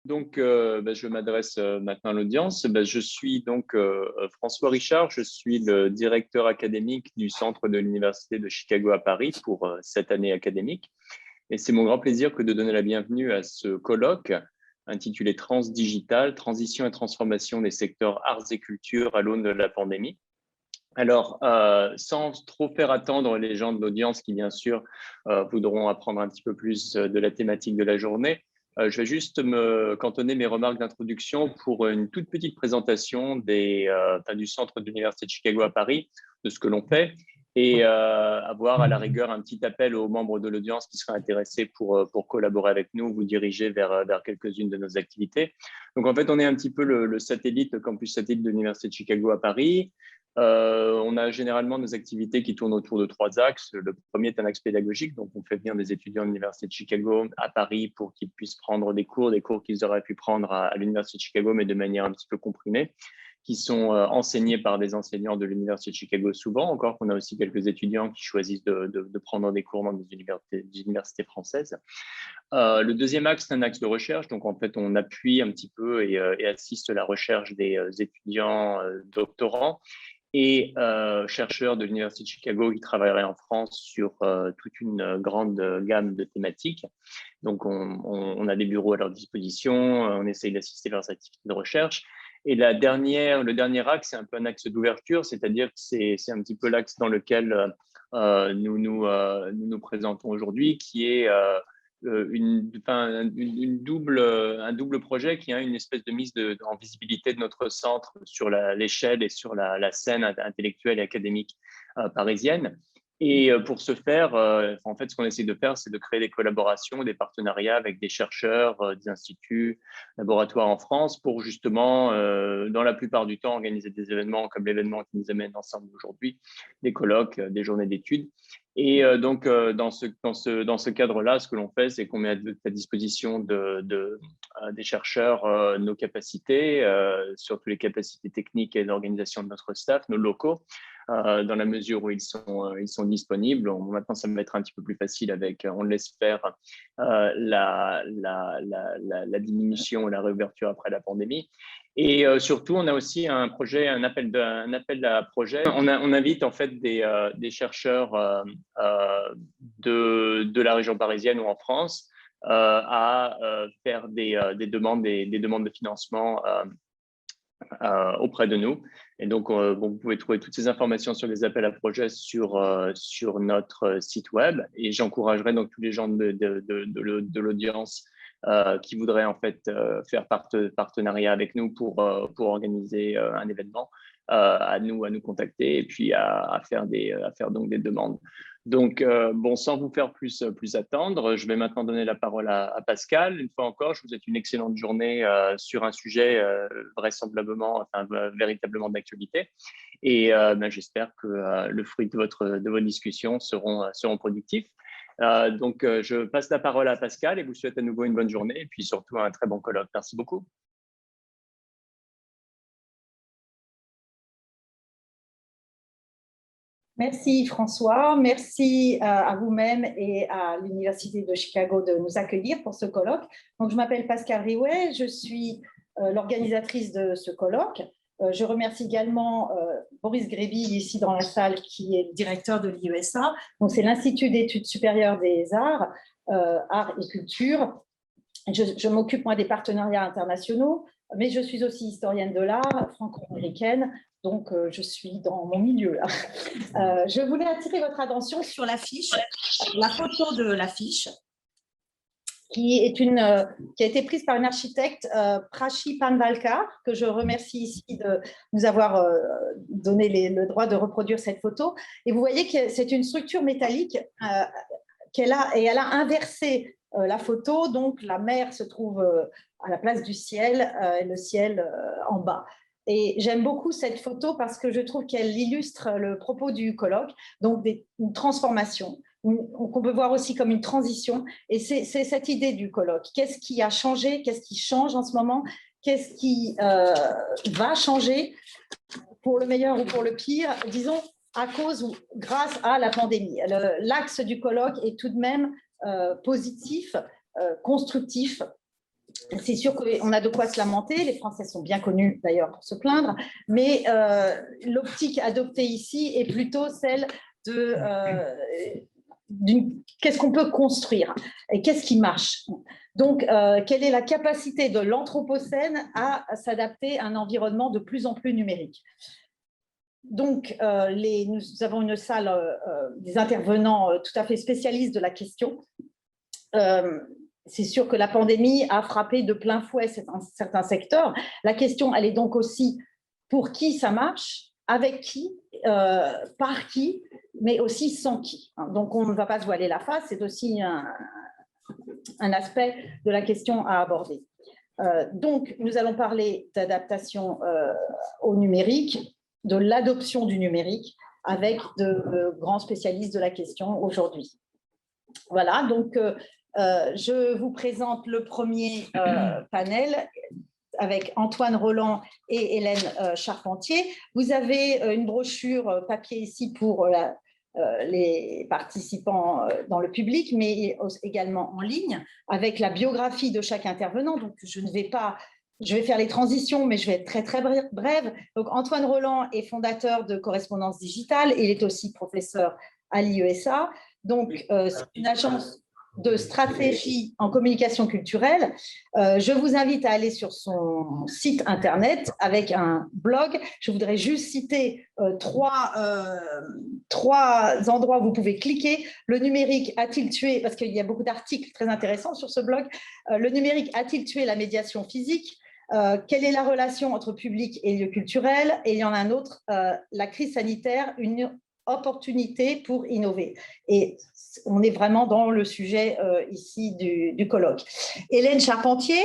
Je m'adresse maintenant à l'audience. Je suis donc François Richard, je suis le directeur académique du Centre de l'Université de Chicago à Paris pour cette année académique. Et c'est mon grand plaisir que de donner la bienvenue à ce colloque intitulé Transdigital, transition et transformation des secteurs arts et culture à l'aune de la pandémie. Alors, sans trop faire attendre les gens de l'audience qui, bien sûr, voudront apprendre un petit peu plus de la thématique de la journée, je vais juste me cantonner mes remarques d'introduction pour une toute petite présentation du Centre de l'Université de Chicago à Paris, de ce que l'on fait, et avoir à la rigueur un petit appel aux membres de l'audience qui seraient intéressés pour collaborer avec nous, vous diriger vers quelques-unes de nos activités. Donc, en fait, on est un petit peu le satellite, le campus satellite de l'Université de Chicago à Paris. On a généralement des activités qui tournent autour de 3 axes. Le premier est un axe pédagogique, donc on fait venir des étudiants de l'Université de Chicago à Paris pour qu'ils puissent prendre des cours qu'ils auraient pu prendre à l'Université de Chicago, mais de manière un petit peu comprimée, qui sont enseignés par des enseignants de l'Université de Chicago souvent, encore qu'on a aussi quelques étudiants qui choisissent de prendre des cours dans des universités françaises. Le deuxième axe, c'est un axe de recherche. Donc, en fait, on appuie un petit peu et assiste la recherche des étudiants doctorants et chercheurs de l'Université de Chicago qui travailleraient en France sur toute une grande gamme de thématiques. Donc, on a des bureaux à leur disposition, on essaye d'assister à leurs activités de recherche. Et le dernier axe, c'est un peu un axe d'ouverture, c'est-à-dire que c'est un petit peu l'axe dans lequel nous présentons aujourd'hui, qui est un double projet qui a une espèce de mise en visibilité de notre centre sur l'échelle et sur la scène intellectuelle et académique parisienne. Et pour ce faire, en fait, ce qu'on essaie de faire, c'est de créer des collaborations, des partenariats avec des chercheurs, des instituts, laboratoires en France pour justement, dans la plupart du temps, organiser des événements comme l'événement qui nous amène ensemble aujourd'hui, des colloques, des journées d'études. Et dans ce cadre-là, ce que l'on fait, c'est qu'on met à disposition des chercheurs nos capacités, surtout les capacités techniques et d'organisation de notre staff, nos locaux, dans la mesure où ils sont disponibles. Maintenant, ça va être un petit peu plus facile avec, on l'espère, la diminution et la réouverture après la pandémie. Et surtout, on a aussi un appel à projet. On invite en fait des chercheurs de la région parisienne ou en France à faire des demandes de financement auprès de nous. Et donc, vous pouvez trouver toutes ces informations sur les appels à projets sur notre site web. Et j'encouragerai donc tous les gens de l'audience qui voudraient en fait faire partenariat avec nous pour organiser un événement, à nous contacter et puis à faire donc des demandes. Donc, sans vous faire plus attendre, je vais maintenant donner la parole à Pascal. Une fois encore, je vous souhaite une excellente journée sur un sujet véritablement d'actualité. Et j'espère que le fruit de votre discussion seront productifs. Je passe la parole à Pascal et vous souhaite à nouveau une bonne journée et puis surtout un très bon colloque. Merci beaucoup. Merci François, merci à vous-même et à l'Université de Chicago de nous accueillir pour ce colloque. Donc, je m'appelle Pascal Riouet, je suis l'organisatrice de ce colloque. Je remercie également Boris Gréby, ici dans la salle, qui est le directeur de l'IESA. Donc, c'est l'Institut d'études supérieures des arts, arts et culture. Je m'occupe, moi, des partenariats internationaux, mais je suis aussi historienne de l'art franco-américaine. Donc, je suis dans mon milieu là. Je voulais attirer votre attention sur l'affiche, la photo de l'affiche, qui a été prise par une architecte, Prachi Panvalkar, que je remercie ici de nous avoir donné le droit de reproduire cette photo. Et vous voyez que c'est une structure métallique qu'elle a, et elle a inversé la photo, donc la mer se trouve à la place du ciel et le ciel en bas. Et j'aime beaucoup cette photo parce que je trouve qu'elle illustre le propos du colloque, donc une transformation, qu'on peut voir aussi comme une transition. Et c'est cette idée du colloque. Qu'est-ce qui a changé? Qu'est-ce qui change en ce moment? Qu'est-ce qui va changer pour le meilleur ou pour le pire, disons, à cause ou grâce à la pandémie? L'axe du colloque est tout de même positif, constructif, c'est sûr qu'on a de quoi se lamenter. Les Français sont bien connus d'ailleurs pour se plaindre, mais l'optique adoptée ici est plutôt celle de qu'est-ce qu'on peut construire et qu'est-ce qui marche. Donc, quelle est la capacité de l'Anthropocène à s'adapter à un environnement de plus en plus numérique. Donc, nous avons une salle des intervenants tout à fait spécialistes de la question. C'est sûr que la pandémie a frappé de plein fouet certains secteurs. La question, elle est donc aussi pour qui ça marche, avec qui, par qui, mais aussi sans qui. Donc, on ne va pas se voiler la face, c'est aussi un aspect de la question à aborder. Donc, nous allons parler d'adaptation au numérique, de l'adoption du numérique, avec de grands spécialistes de la question aujourd'hui. Voilà, donc je vous présente le premier panel avec Antoine Roland et Hélène Charpentier. Vous avez une brochure papier ici pour les participants dans le public, mais également en ligne, avec la biographie de chaque intervenant. Donc, je vais faire les transitions, mais je vais être très, très brève. Donc, Antoine Roland est fondateur de Correspondance Digitale. Il est aussi professeur à l'IESA. Donc, c'est une agence de stratégie en communication culturelle. Je vous invite à aller sur son site internet avec un blog. Je voudrais juste citer trois endroits où vous pouvez cliquer. Le numérique a-t-il tué, parce qu'il y a beaucoup d'articles très intéressants sur ce blog, le numérique a-t-il tué la médiation physique? Quelle est la relation entre public et lieu culturel? Et il y en a un autre, la crise sanitaire, une opportunité pour innover. Et on est vraiment dans le sujet ici du colloque. Hélène Charpentier,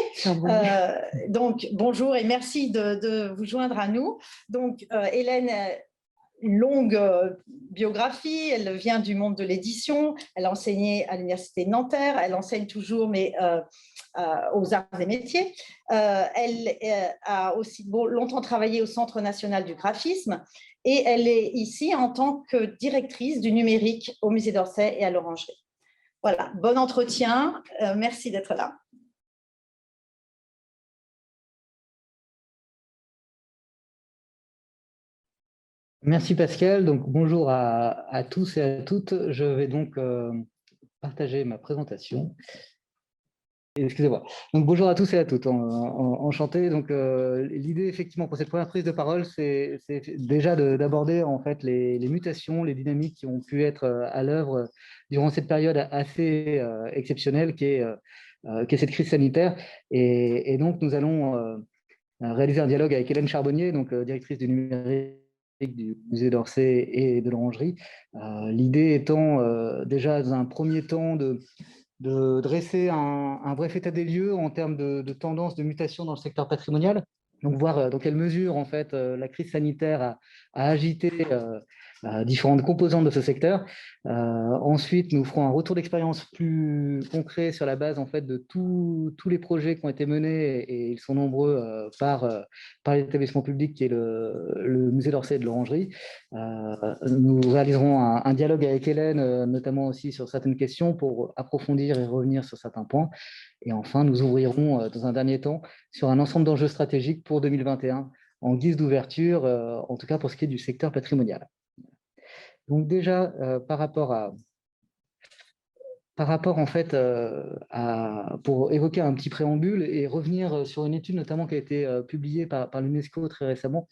donc bonjour et merci de vous joindre à nous. Donc Hélène, une longue biographie, elle vient du monde de l'édition, elle a enseigné à l'université de Nanterre, elle enseigne toujours, mais aux arts et métiers. Elle a aussi longtemps travaillé au Centre national du graphisme et elle est ici en tant que directrice du numérique au Musée d'Orsay et à l'Orangerie. Voilà, bon entretien, merci d'être là. Merci Pascal, donc bonjour à tous et à toutes. Je vais donc partager ma présentation. Excusez-moi. Donc bonjour à tous et à toutes, enchanté. Donc l'idée effectivement pour cette première prise de parole, c'est déjà d'aborder en fait les mutations, les dynamiques qui ont pu être à l'œuvre durant cette période assez exceptionnelle qui est cette crise sanitaire. Et donc nous allons réaliser un dialogue avec Hélène Charbonnier, donc directrice du numérique du Musée d'Orsay et de l'Orangerie. L'idée étant déjà dans un premier temps de dresser un bref état des lieux en termes de tendances de mutation dans le secteur patrimonial, donc voir dans quelle mesure en fait la crise sanitaire a agité différentes composantes de ce secteur. Ensuite, nous ferons un retour d'expérience plus concret sur la base en fait de tous les projets qui ont été menés, et ils sont nombreux par l'établissement public qui est le Musée d'Orsay et de l'Orangerie. Nous réaliserons un dialogue avec Hélène, notamment aussi sur certaines questions pour approfondir et revenir sur certains points. Et enfin, nous ouvrirons dans un dernier temps sur un ensemble d'enjeux stratégiques pour 2021 en guise d'ouverture, en tout cas pour ce qui est du secteur patrimonial. Donc déjà, par rapport en fait pour évoquer un petit préambule et revenir sur une étude notamment qui a été publiée par l'UNESCO très récemment,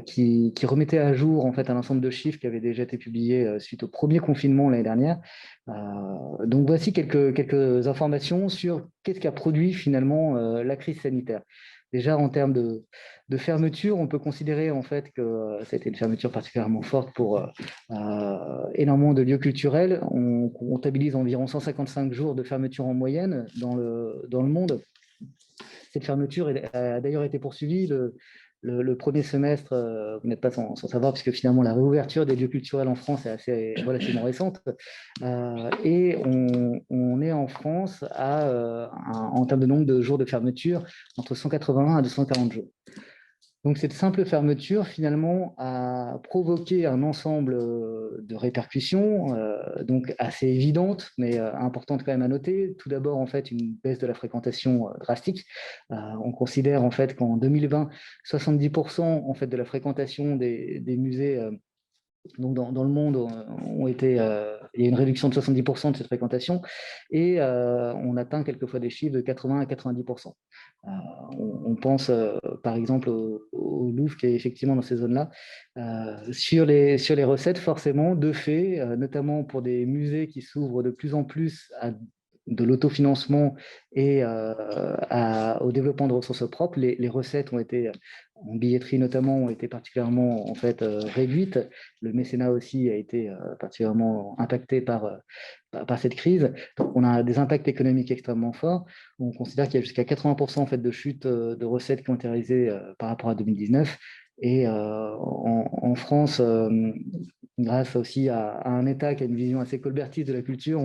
qui remettait à jour en fait un ensemble de chiffres qui avaient déjà été publiés suite au premier confinement l'année dernière. Donc voici quelques informations sur qu'est-ce qu'a produit finalement la crise sanitaire. Déjà en termes de fermeture, on peut considérer en fait que ça a été une fermeture particulièrement forte pour énormément de lieux culturels. On comptabilise environ 155 jours de fermeture en moyenne dans le monde. Cette fermeture a d'ailleurs été poursuivie le premier semestre, vous n'êtes pas sans savoir, puisque finalement la réouverture des lieux culturels en France est assez relativement récente. Et on est en France en termes de nombre de jours de fermeture entre 181 à 240 jours. Donc cette simple fermeture finalement a a provoqué un ensemble de répercussions, donc assez évidentes, mais importantes quand même à noter. Tout d'abord, en fait, une baisse de la fréquentation drastique. On considère en fait qu'en 2020, 70% en fait de la fréquentation des musées donc dans le monde, il y a une réduction de 70% de cette fréquentation et on atteint quelquefois des chiffres de 80 à 90%. On pense par exemple au Louvre qui est effectivement dans ces zones-là. Sur les recettes, forcément, de fait, notamment pour des musées qui s'ouvrent de plus en plus à de l'autofinancement et au développement de ressources propres, les recettes ont été, en billetterie notamment, ont été particulièrement en fait réduites. Le mécénat aussi a été particulièrement impacté par cette crise. Donc, on a des impacts économiques extrêmement forts. On considère qu'il y a jusqu'à 80% en fait, de chute de recettes qui ont été réalisées par rapport à 2019. Et en France, grâce aussi à un État qui a une vision assez colbertiste de la culture,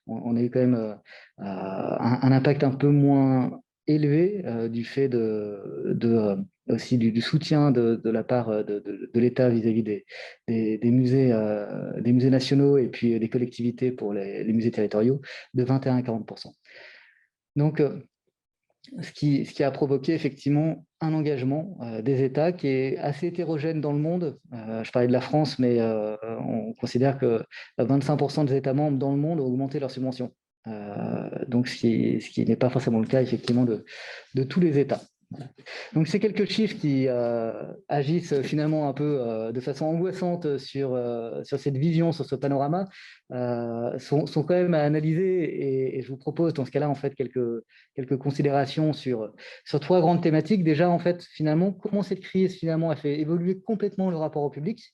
on a eu quand même un impact un peu moins élevé du fait aussi du soutien de la part de l'État vis-à-vis des musées nationaux et puis des collectivités pour les musées territoriaux de 21 à 40%. Donc, ce qui a provoqué effectivement un engagement des États qui est assez hétérogène dans le monde. Je parlais de la France, mais on considère que 25% des États membres dans le monde ont augmenté leurs subventions. Donc, ce qui n'est pas forcément le cas effectivement de tous les États. Donc, ces quelques chiffres qui agissent finalement un peu de façon angoissante sur cette vision, sur ce panorama, sont quand même à analyser et je vous propose dans ce cas-là en fait quelques considérations sur 3 grandes thématiques. Déjà, en fait, finalement, comment cette crise finalement a fait évoluer complètement le rapport au public.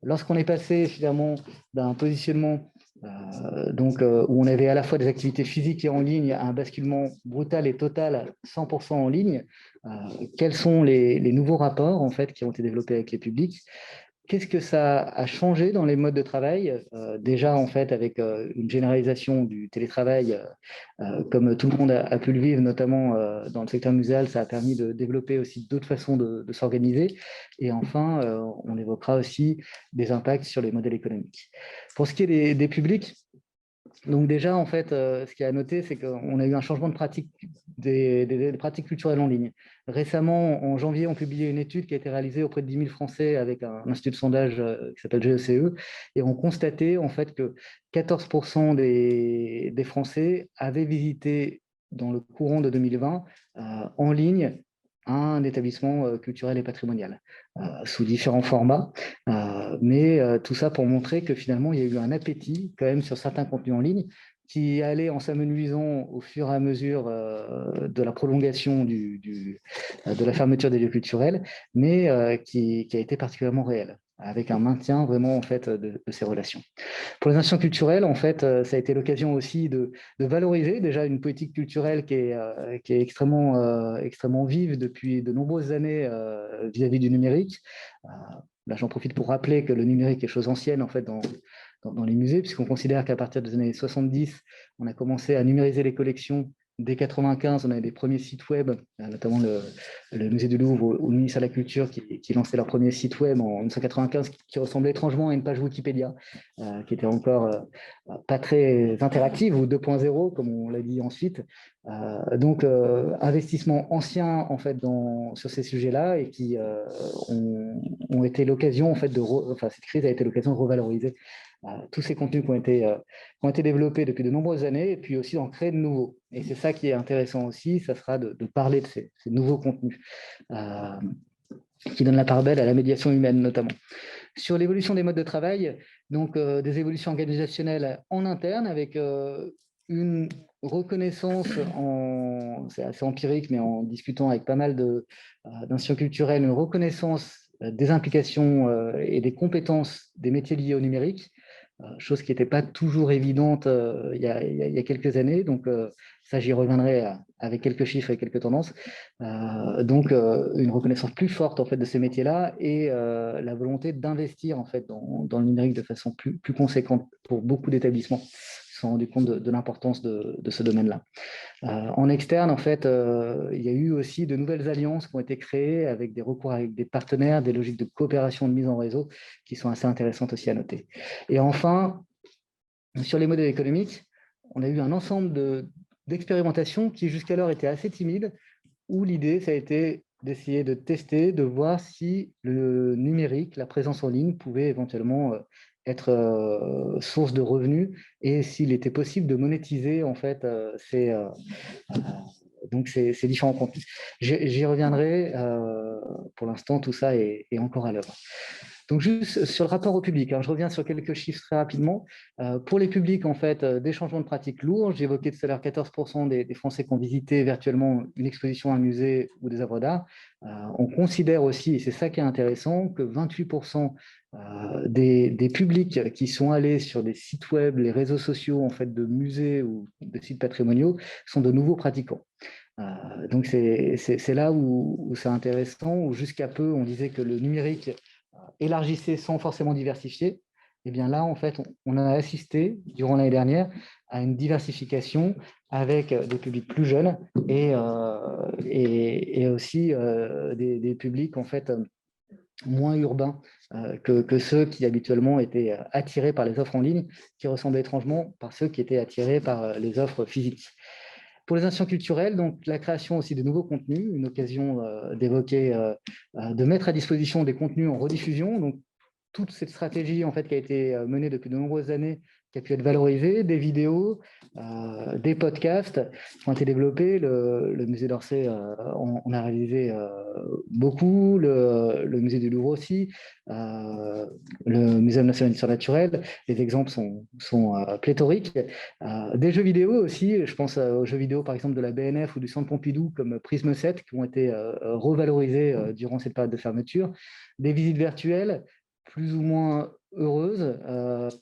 Lorsqu'on est passé finalement d'un positionnement où on avait à la fois des activités physiques et en ligne à un basculement brutal et total 100% en ligne, quels sont les nouveaux rapports en fait, qui ont été développés avec les publics? Qu'est-ce que ça a changé dans les modes de travail? Déjà, en fait, avec une généralisation du télétravail, comme tout le monde a pu le vivre, notamment dans le secteur muséal, ça a permis de développer aussi d'autres façons de s'organiser. Et enfin, on évoquera aussi des impacts sur les modèles économiques. Pour ce qui est des publics, donc déjà, en fait, ce qui est à noter, c'est qu'on a eu un changement de pratique des pratiques culturelles en ligne. Récemment, en janvier, on publiait une étude qui a été réalisée auprès de 10 000 Français avec un institut de sondage qui s'appelle GECE, et on constatait en fait que 14% des Français avaient visité dans le courant de 2020 en ligne un établissement culturel et patrimonial sous différents formats, mais tout ça pour montrer que finalement il y a eu un appétit quand même sur certains contenus en ligne qui allait en s'amenuisant au fur et à mesure de la prolongation de la fermeture des lieux culturels, mais qui a été particulièrement réel, avec un maintien vraiment en fait de ces relations. Pour les institutions culturelles, en fait, ça a été l'occasion aussi de valoriser déjà une politique culturelle qui est extrêmement vive depuis de nombreuses années vis-à-vis du numérique. Là, j'en profite pour rappeler que le numérique est chose ancienne en fait dans les musées, puisqu'on considère qu'à partir des années 70, on a commencé à numériser les collections. Dès 1995, on avait des premiers sites web, notamment le musée du Louvre ou le ministère de la Culture qui lançait leur premier site web en 1995, qui ressemblait étrangement à une page Wikipédia, qui était encore pas très interactive, ou 2.0, comme on l'a dit ensuite. Donc, investissement ancien en fait, sur ces sujets-là et qui ont été l'occasion, en fait, cette crise a été l'occasion de revaloriser tous ces contenus qui ont été développés depuis de nombreuses années et puis aussi d'en créer de nouveaux. Et c'est ça qui est intéressant aussi, ça sera de parler de ces nouveaux contenus qui donnent la part belle à la médiation humaine notamment. Sur l'évolution des modes de travail, donc des évolutions organisationnelles en interne avec une reconnaissance, c'est assez empirique, mais en discutant avec pas mal d'institutions culturelles, une reconnaissance des implications et des compétences des métiers liés au numérique, chose qui n'était pas toujours évidente il y a quelques années. Donc, ça, j'y reviendrai avec quelques chiffres et quelques tendances. Donc, une reconnaissance plus forte en fait, de ces métiers-là et la volonté d'investir en fait, dans le numérique de façon plus conséquente pour beaucoup d'établissements, se sont rendus compte de l'importance de ce domaine-là. En externe, en fait, il y a eu aussi de nouvelles alliances qui ont été créées avec des recours avec des partenaires, des logiques de coopération, de mise en réseau qui sont assez intéressantes aussi à noter. Et enfin, sur les modèles économiques, on a eu un ensemble d'expérimentations qui jusqu'alors étaient assez timides, où l'idée, ça a été d'essayer de tester, de voir si le numérique, la présence en ligne, pouvait éventuellement être source de revenus et s'il était possible de monétiser en fait ces différents contenus. J'y reviendrai. Pour l'instant, tout ça est encore à l'œuvre. Donc, juste sur le rapport au public, je reviens sur quelques chiffres très rapidement. Pour les publics, en fait, des changements de pratiques lourds. J'ai évoqué tout à l'heure 14% des Français qui ont visité virtuellement une exposition, un musée ou des œuvres d'art. On considère aussi, et c'est ça qui est intéressant, que 28% des publics qui sont allés sur des sites web, les réseaux sociaux en fait, de musées ou de sites patrimoniaux sont de nouveaux pratiquants. Donc, c'est là où c'est intéressant, où jusqu'à peu, on disait que le numérique élargissait sans forcément diversifier. Et bien là, en fait, on a assisté, durant l'année dernière, à une diversification avec des publics plus jeunes et aussi des publics, en fait, moins urbains que ceux qui habituellement étaient attirés par les offres en ligne, qui ressemblaient étrangement par ceux qui étaient attirés par les offres physiques. Pour les institutions culturelles, donc la création aussi de nouveaux contenus, une occasion d'évoquer, de mettre à disposition des contenus en rediffusion. Donc, toute cette stratégie en fait, qui a été menée depuis de nombreuses années, qui a pu être valorisée, des vidéos, des podcasts qui ont été développés. Le musée d'Orsay on a réalisé beaucoup, le musée du Louvre aussi, le Muséum national d'histoire naturelle. Les exemples sont pléthoriques. Des jeux vidéo aussi, je pense aux jeux vidéo par exemple de la BNF ou du Centre Pompidou comme Prisme 7 qui ont été revalorisés durant cette période de fermeture. Des visites virtuelles plus ou moins heureuses,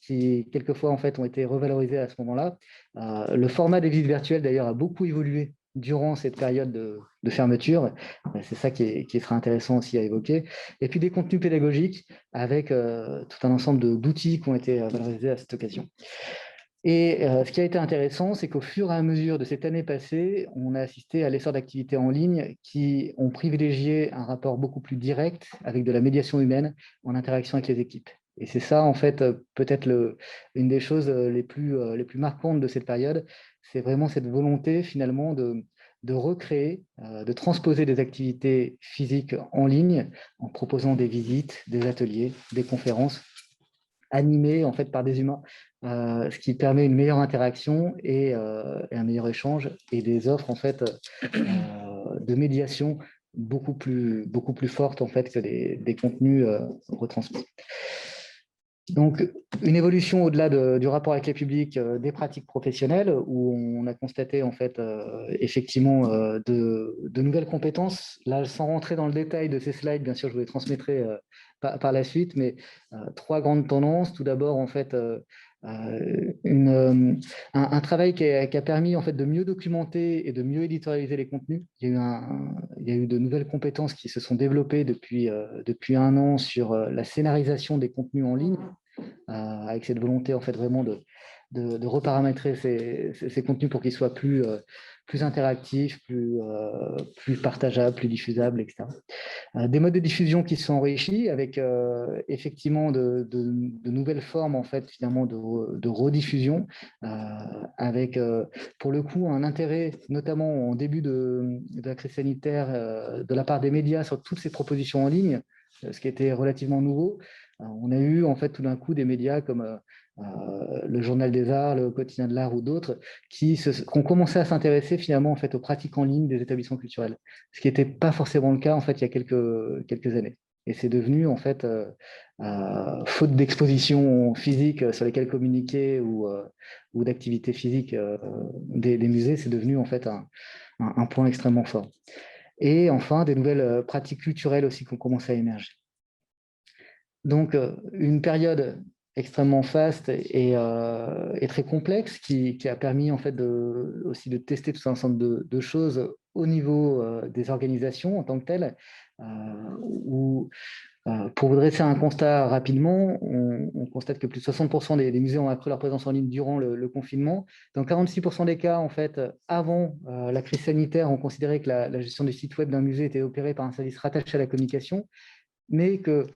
qui quelquefois en fait ont été revalorisées à ce moment-là. Le format des visites virtuelles d'ailleurs a beaucoup évolué durant cette période de fermeture. C'est ça qui sera intéressant aussi à évoquer. Et puis des contenus pédagogiques avec tout un ensemble d'outils qui ont été valorisés à cette occasion. Et ce qui a été intéressant, c'est qu'au fur et à mesure de cette année passée, on a assisté à l'essor d'activités en ligne qui ont privilégié un rapport beaucoup plus direct avec de la médiation humaine en interaction avec les équipes. Et c'est ça, en fait, peut-être une des choses les plus marquantes de cette période, c'est vraiment cette volonté, finalement, de recréer, de transposer des activités physiques en ligne en proposant des visites, des ateliers, des conférences animées, en fait, par des humains. Ce qui permet une meilleure interaction et un meilleur échange et des offres en fait de médiation beaucoup plus fortes en fait que des contenus retransmis. Donc, une évolution au-delà du rapport avec les publics, des pratiques professionnelles, où on a constaté en fait effectivement de nouvelles compétences. Là, sans rentrer dans le détail de ces slides, bien sûr, je vous les transmettrai par la suite, mais trois grandes tendances. Tout d'abord, en fait, un travail qui a permis en fait de mieux documenter et de mieux éditorialiser les contenus. Il y a eu de nouvelles compétences qui se sont développées depuis un an sur la scénarisation des contenus en ligne, avec cette volonté en fait vraiment de reparamétrer ces contenus pour qu'ils soient plus interactifs, plus partageables, plus diffusables, etc. Des modes de diffusion qui se sont enrichis avec effectivement de nouvelles formes en fait finalement de rediffusion, avec pour le coup un intérêt notamment en début de la crise sanitaire de la part des médias sur toutes ces propositions en ligne, ce qui était relativement nouveau. On a eu en fait tout d'un coup des médias comme le Journal des Arts, le Quotidien de l'Art ou d'autres qui ont commencé à s'intéresser finalement en fait aux pratiques en ligne des établissements culturels, ce qui n'était pas forcément le cas en fait il y a quelques années. Et c'est devenu en fait faute d'exposition physique sur lesquelles communiquer ou d'activités physiques des musées, c'est devenu en fait un point extrêmement fort. Et enfin des nouvelles pratiques culturelles aussi qui ont commencé à émerger. Donc, une période extrêmement faste et très complexe qui a permis en fait aussi de tester tout un ensemble de choses au niveau des organisations en tant que telles, où Pour vous dresser un constat rapidement, on constate que plus de 60% des musées ont accru leur présence en ligne durant le confinement. Dans 46% des cas, en fait, avant la crise sanitaire, on considérait que la gestion des sites web d'un musée était opérée par un service rattaché à la communication, mais que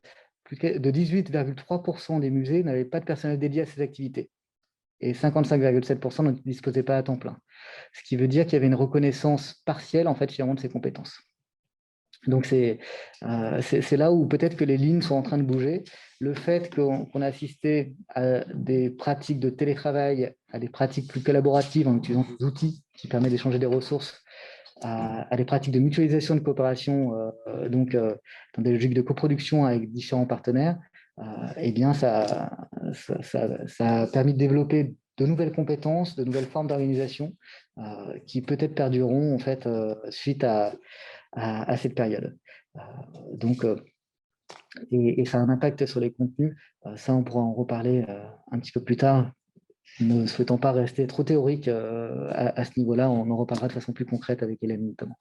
plus de 18,3% des musées n'avaient pas de personnel dédié à ces activités. Et 55,7% ne disposaient pas à temps plein. Ce qui veut dire qu'il y avait une reconnaissance partielle, en fait, finalement, de ces compétences. Donc, c'est là où peut-être que les lignes sont en train de bouger. Le fait qu'on a assisté à des pratiques de télétravail, à des pratiques plus collaboratives en utilisant des outils qui permettent d'échanger des ressources, à des pratiques de mutualisation de coopération, dans des logiques de coproduction avec différents partenaires, eh bien, ça a permis de développer de nouvelles compétences, de nouvelles formes d'organisation qui peut-être perdureront en fait, suite à cette période. Et ça a un impact sur les contenus. Ça, on pourra en reparler un petit peu plus tard, ne souhaitant pas rester trop théorique à ce niveau-là. On en reparlera de façon plus concrète avec Hélène notamment.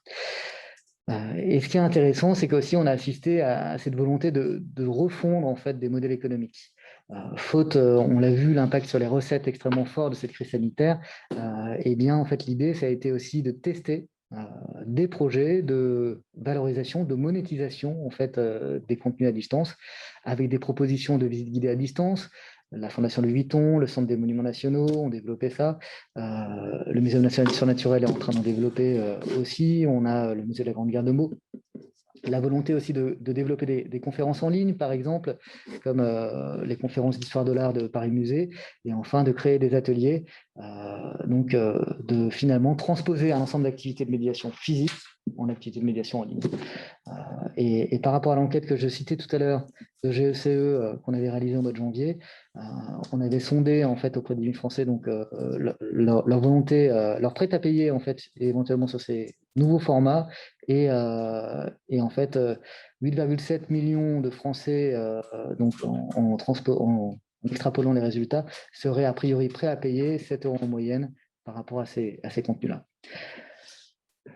Et ce qui est intéressant, c'est qu'aussi on a assisté à cette volonté de refondre en fait des modèles économiques. Faute, on l'a vu, l'impact sur les recettes extrêmement fort de cette crise sanitaire. Eh bien, en fait, l'idée, ça a été aussi de tester des projets de valorisation, de monétisation en fait, des contenus à distance, avec des propositions de visite guidée à distance. La Fondation Louis Vuitton, le Centre des Monuments Nationaux ont développé ça. Le Muséum national d'histoire naturelle est en train d'en développer aussi. On a le Musée de la Grande Guerre de Meaux. La volonté aussi de développer des conférences en ligne, par exemple, comme les conférences d'histoire de l'art de Paris Musée, et enfin de créer des ateliers, de finalement transposer un ensemble d'activités de médiation physique en activités de médiation en ligne. Et par rapport à l'enquête que je citais tout à l'heure de GECE qu'on avait réalisée au mois de janvier, on avait sondé en fait auprès des 1000 Français donc leur volonté, leur prêt à payer en fait éventuellement sur ces nouveaux formats et en fait 8,7 millions de Français donc en extrapolant les résultats seraient a priori prêts à payer 7 € en moyenne par rapport à ces contenus-là.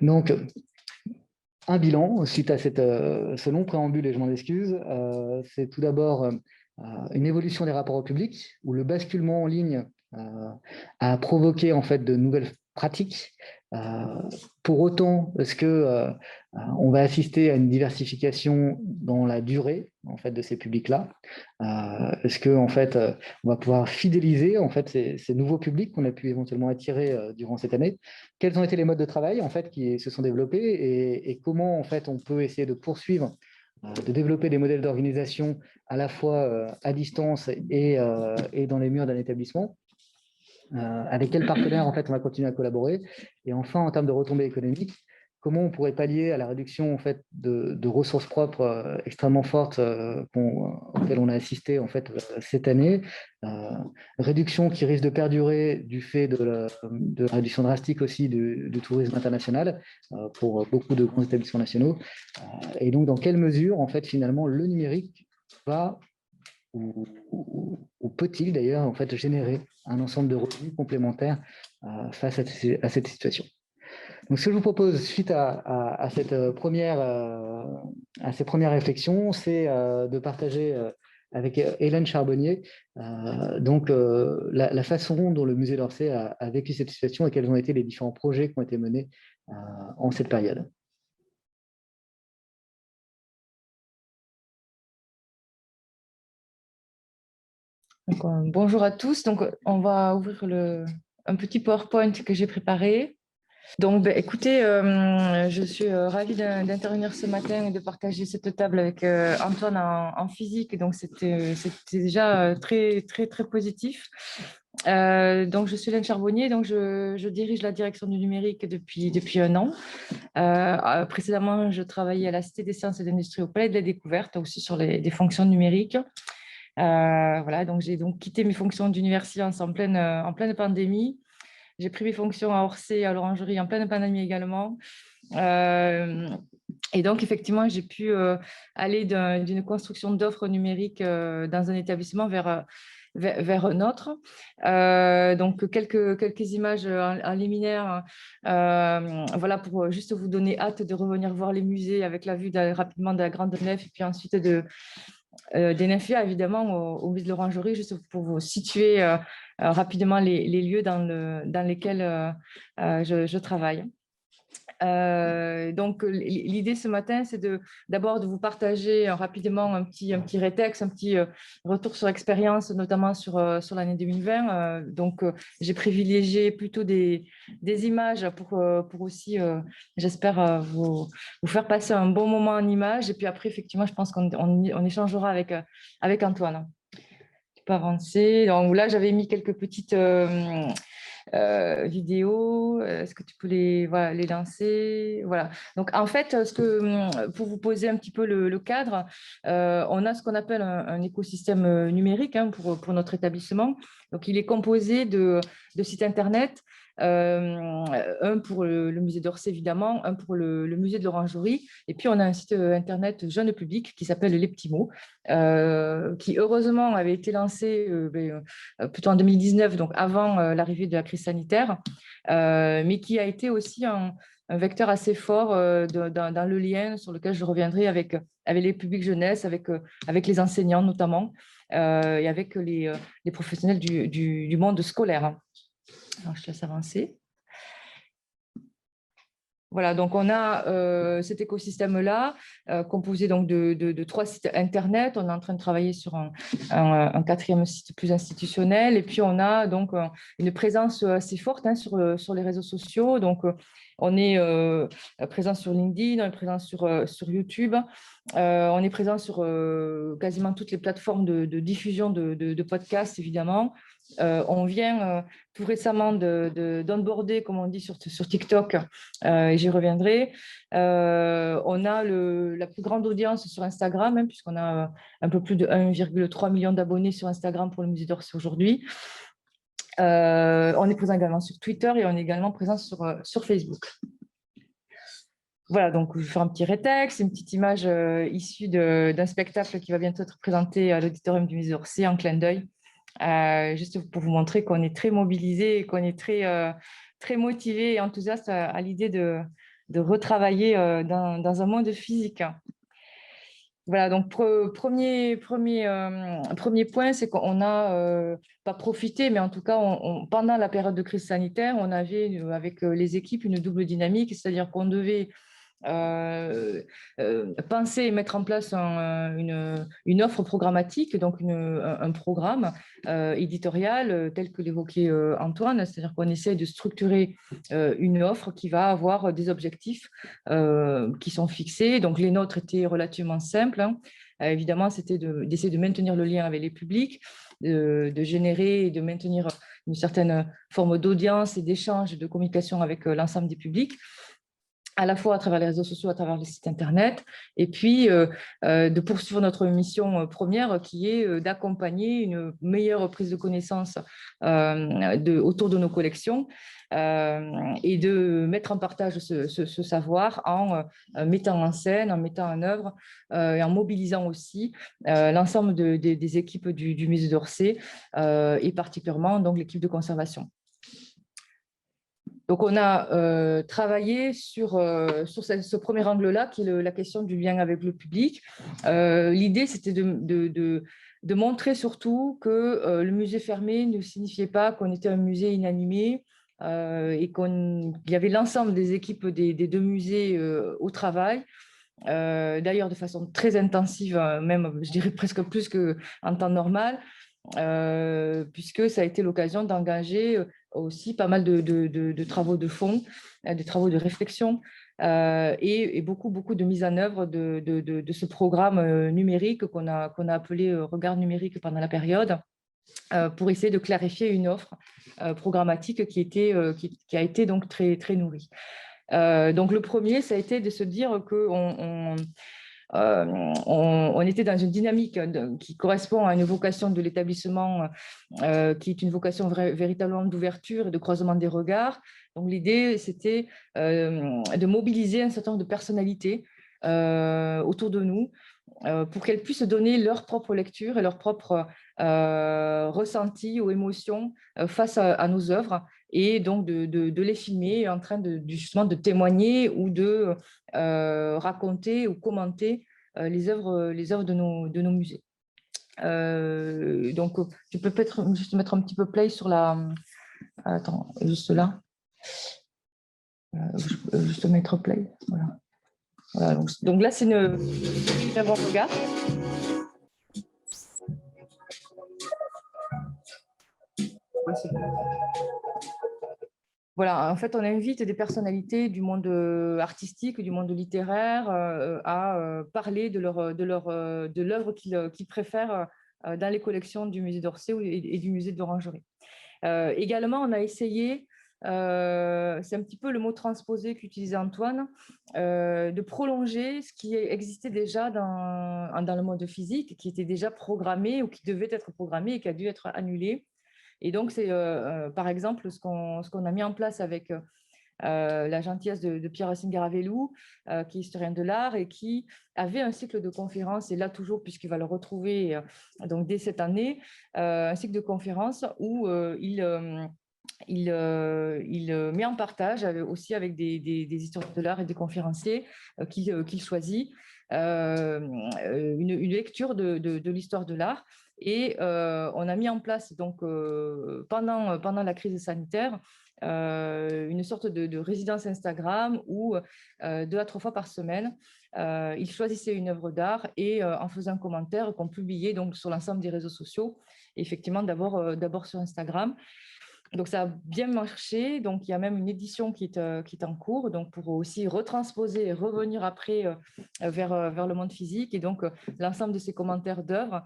Donc un bilan suite à ce long préambule, et je m'en excuse, c'est tout d'abord une évolution des rapports au public, où le basculement en ligne a provoqué en fait de nouvelles pratiques. Pour autant, est-ce que on va assister à une diversification dans la durée en fait de ces publics-là? Est-ce que en fait on va pouvoir fidéliser en fait ces nouveaux publics qu'on a pu éventuellement attirer durant cette année? Quels ont été les modes de travail en fait qui se sont développés et comment en fait on peut essayer de poursuivre, de développer des modèles d'organisation à la fois à distance et dans les murs d'un établissement? Avec quels partenaires en fait on va continuer à collaborer? Et enfin, en termes de retombées économiques, comment on pourrait pallier à la réduction en fait de ressources propres extrêmement fortes auxquelles on a assisté en fait cette année, réduction qui risque de perdurer du fait de la réduction drastique aussi du tourisme international pour beaucoup de grands établissements nationaux, et donc dans quelle mesure en fait finalement le numérique va ou peut-il d'ailleurs en fait générer un ensemble de revenus complémentaires face à cette situation. Donc, ce que je vous propose suite à ces premières réflexions, c'est de partager avec Hélène Charbonnier la façon dont le musée d'Orsay a vécu cette situation et quels ont été les différents projets qui ont été menés en cette période. Donc, bonjour à tous. Donc, on va ouvrir un petit PowerPoint que j'ai préparé. Donc, écoutez, je suis ravie d'intervenir ce matin et de partager cette table avec Antoine en physique. Donc, c'était déjà très, très, très positif. Donc, je suis Hélène Charbonnier. Donc, je dirige la direction du numérique depuis 1 an. Précédemment, je travaillais à la Cité des sciences et de l'industrie au Palais de la Découverte, aussi sur des fonctions numériques. Voilà, donc j'ai quitté mes fonctions d'université en pleine pandémie. J'ai pris mes fonctions à Orsay, à l'Orangerie, en pleine pandémie également. Et donc, effectivement, j'ai pu aller d'une construction d'offres numériques dans un établissement vers vers un autre. Donc, quelques images en liminaire, voilà, pour juste vous donner hâte de revenir voir les musées avec la vue rapidement de la Grande Nef et puis ensuite des Nefia, évidemment, au musée de l'Orangerie, juste pour vous situer rapidement les lieux dans lesquels je travaille. Donc, l'idée ce matin, c'est d'abord de vous partager rapidement un petit rétex, un petit retour sur expérience, notamment sur l'année 2020. Donc, j'ai privilégié plutôt des images pour aussi, j'espère, vous faire passer un bon moment en images. Et puis après, effectivement, je pense qu'on échangera avec Antoine. Tu peux avancer. Donc là, j'avais mis quelques petites vidéos. Est-ce que tu peux les lancer? Voilà. Donc, en fait, pour vous poser un petit peu le cadre, on a ce qu'on appelle un écosystème numérique pour notre établissement. Donc, il est composé de sites Internet, un pour le musée d'Orsay, évidemment, un pour le musée de l'Orangerie. Et puis, on a un site Internet jeune public qui s'appelle Les Petits Mots, qui, heureusement, avait été lancé plutôt en 2019, donc avant l'arrivée de la crise sanitaire, mais qui a été aussi un vecteur assez fort dans le lien sur lequel je reviendrai avec les publics jeunesse, avec les enseignants notamment, et avec les professionnels du monde scolaire. Alors, je te laisse avancer. Voilà, donc on a cet écosystème-là composé donc de 3 sites Internet. On est en train de travailler sur un 4e site plus institutionnel. Et puis, on a donc une présence assez forte sur les réseaux sociaux. Donc, on est présent sur LinkedIn, on est présent sur YouTube. On est présent sur quasiment toutes les plateformes de diffusion de podcasts, évidemment. On vient tout récemment d'onboarder, comme on dit, sur TikTok, et j'y reviendrai. On a la plus grande audience sur Instagram, puisqu'on a un peu plus de 1,3 million d'abonnés sur Instagram pour le musée d'Orsay aujourd'hui. On est présent également sur Twitter et on est également présent sur Facebook. Voilà, donc je vais faire un petit rétexte, une petite image issue d'un spectacle qui va bientôt être présenté à l'auditorium du musée d'Orsay en clin d'œil. Juste pour vous montrer qu'on est très mobilisé et qu'on est très motivé et enthousiaste à l'idée de retravailler dans un monde physique. Voilà, donc premier point, c'est qu'on n'a pas profité, mais en tout cas, pendant la période de crise sanitaire, on avait avec les équipes une double dynamique, c'est-à-dire qu'on devait penser et mettre en place une offre programmatique, donc un programme éditorial tel que l'évoquait Antoine, c'est-à-dire qu'on essaie de structurer une offre qui va avoir des objectifs qui sont fixés. Donc les nôtres étaient relativement simples. Évidemment, c'était d'essayer de maintenir le lien avec les publics, de générer et de maintenir une certaine forme d'audience et d'échange et de communication avec l'ensemble des publics, à la fois à travers les réseaux sociaux, à travers les sites Internet, et puis de poursuivre notre mission première qui est d'accompagner une meilleure prise de connaissance autour de nos collections et de mettre en partage ce savoir en mettant en scène, en mettant en œuvre et en mobilisant aussi l'ensemble des équipes du musée d'Orsay et particulièrement donc l'équipe de conservation. Donc, on a travaillé sur ce premier angle-là, qui est la question du lien avec le public. L'idée, c'était de montrer surtout que le musée fermé ne signifiait pas qu'on était un musée inanimé et qu'il y avait l'ensemble des équipes des 2 musées au travail. D'ailleurs, de façon très intensive, même, je dirais presque plus qu'en temps normal. Puisque ça a été l'occasion d'engager aussi pas mal de travaux de fond, des travaux de réflexion et beaucoup de mise en œuvre de ce programme numérique qu'on a appelé Regard numérique pendant la période, pour essayer de clarifier une offre programmatique qui a été donc très, très nourrie. Donc le premier, ça a été de se dire qu'on on était dans une dynamique qui correspond à une vocation de l'établissement qui est une vocation véritablement d'ouverture et de croisement des regards. Donc l'idée, c'était de mobiliser un certain nombre de personnalités autour de nous pour qu'elles puissent donner leur propre lecture et leur propre ressenti ou émotion face à nos œuvres, et donc de les filmer en train justement de témoigner ou de raconter ou commenter les œuvres de nos musées. Donc, tu peux peut-être juste mettre un petit peu play sur la... Attends, juste là. Je peux juste mettre play. Voilà. Voilà, donc là, c'est une avant-regard. Voilà, en fait, on invite des personnalités du monde artistique, du monde littéraire à parler de l'œuvre qu'ils préfèrent dans les collections du musée d'Orsay et du musée de l'Orangerie. Également, on a essayé, c'est un petit peu le mot transposé qu'utilisait Antoine, de prolonger ce qui existait déjà dans le monde physique, qui était déjà programmé ou qui devait être programmé et qui a dû être annulé. Et donc, c'est par exemple ce qu'on a mis en place avec la gentillesse de Pierre-Racine Garavelou, qui est historien de l'art et qui avait un cycle de conférences, et là toujours, puisqu'il va le retrouver donc dès cette année, un cycle de conférences où il met en partage aussi avec des historiens de l'art et des conférenciers qu'il choisit une lecture de l'histoire de l'art. Et on a mis en place donc pendant la crise sanitaire une sorte de résidence Instagram où 2 à 3 fois par semaine, il choisissait une œuvre d'art et en faisant un commentaire qu'on publiait donc sur l'ensemble des réseaux sociaux, et effectivement d'abord sur Instagram. Donc, ça a bien marché. Donc, il y a même une édition qui est en cours, donc pour aussi retransposer et revenir après vers le monde physique. Et donc, l'ensemble de ces commentaires d'œuvres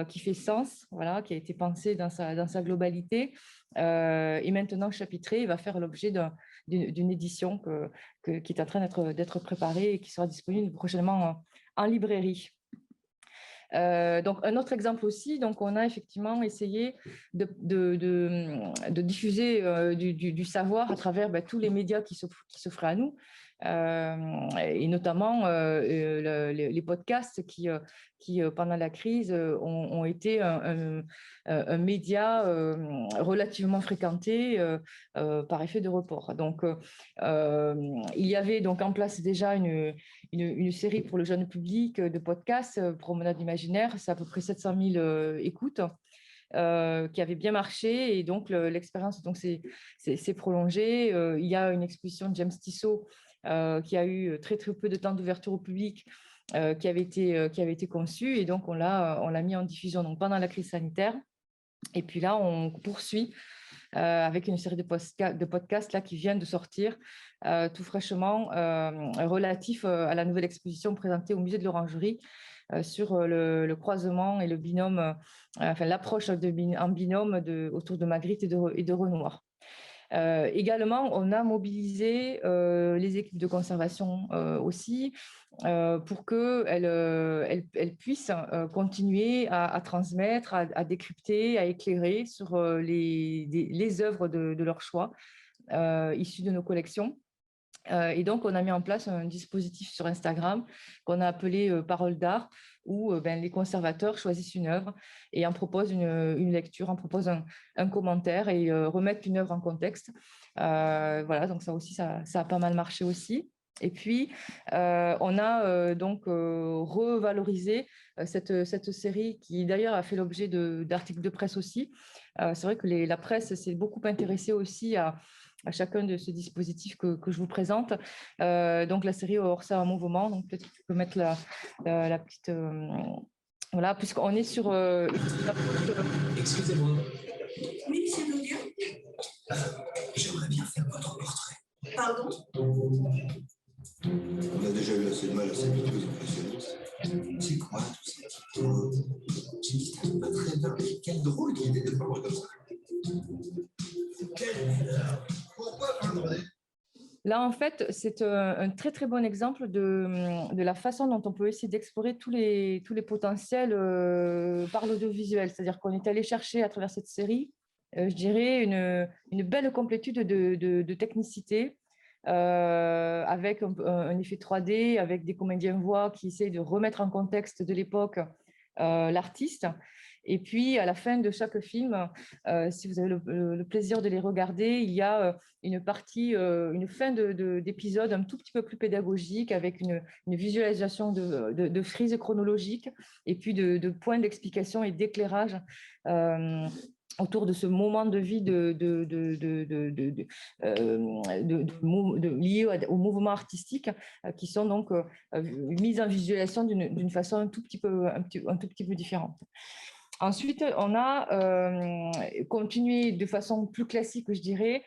qui fait sens, voilà, qui a été pensé dans sa globalité, et maintenant chapitré, il va faire l'objet d'une édition qui est en train d'être préparée et qui sera disponible prochainement en librairie. Donc, un autre exemple aussi, donc on a effectivement essayé de diffuser du savoir à travers tous les médias qui s'offraient à nous, et notamment les podcasts qui pendant la crise, ont été un média relativement fréquenté par effet de report. Donc, il y avait donc en place déjà une série pour le jeune public de podcasts, Promenade imaginaire, c'est à peu près 700 000 écoutes, qui avait bien marché, et donc l'expérience s'est prolongée. Il y a une exposition de James Tissot qui a eu très peu de temps d'ouverture au public, qui avait été conçue, et donc on l'a mis en diffusion donc pendant la crise sanitaire. Et puis là, on poursuit avec une série de podcasts là, qui viennent de sortir tout fraîchement, relatifs à la nouvelle exposition présentée au musée de l'Orangerie sur le croisement et le binôme, enfin l'approche en binôme autour de Magritte et de Renoir. Également, on a mobilisé les équipes de conservation aussi pour qu'elles puissent continuer à transmettre, à décrypter, à éclairer sur les œuvres de leur choix issues de nos collections. Et donc, on a mis en place un dispositif sur Instagram qu'on a appelé Parole d'art, où les conservateurs choisissent une œuvre et en proposent une lecture, en proposent un commentaire et remettent une œuvre en contexte. Voilà, donc ça aussi, ça a pas mal marché aussi. Et puis, on a donc revalorisé cette série qui d'ailleurs a fait l'objet d'articles de presse aussi. C'est vrai que la presse s'est beaucoup intéressée aussi à chacun de ces dispositifs que je vous présente. Donc, la série Orsay en mouvement. Donc, peut-être que tu peux mettre la petite... voilà, puisqu'on est sur... Excusez-moi. Oui, c'est Claudia. J'aimerais bien faire votre portrait. Pardon? On a déjà eu assez de mal à s'habituer aux impressionnistes. C'est quoi tout ça? J'ai dit, ça pas très bien. Quelle drôle d'idée de parler comme ça. Quelle bizarre. Pourquoi pas le demander? Là, en fait, c'est un très, très bon exemple de la façon dont on peut essayer d'explorer tous les potentiels par l'audiovisuel. C'est-à-dire qu'on est allé chercher à travers cette série, je dirais, une belle complétude de technicité, avec un effet 3D, avec des comédiens voix qui essayent de remettre en contexte de l'époque l'artiste. Et puis, à la fin de chaque film, si vous avez le plaisir de les regarder, il y a une partie, une fin d'épisode un tout petit peu plus pédagogique avec une visualisation de frises chronologiques et puis de points d'explication et d'éclairage autour de ce moment de vie lié au mouvement artistique qui sont donc mises en visualisation d'une façon un tout petit peu différente. Ensuite, on a continué de façon plus classique, je dirais,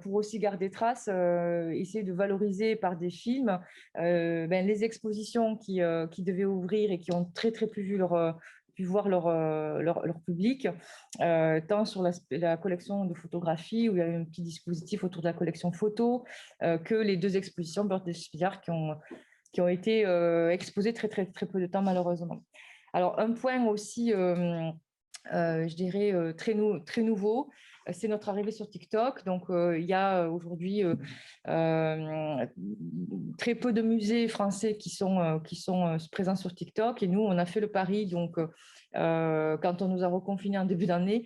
pour aussi garder trace, essayer de valoriser par des films les expositions qui devaient ouvrir et qui ont très pu voir leur public, tant sur la collection de photographies, où il y a un petit dispositif autour de la collection photo, que les 2 expositions Birthday Spillard qui ont été exposées très peu de temps, malheureusement. Alors, un point aussi, je dirais, très nouveau, c'est notre arrivée sur TikTok. Donc, il y a aujourd'hui très peu de musées français qui sont présents sur TikTok. Et nous, on a fait le pari, donc, quand on nous a reconfinés en début d'année,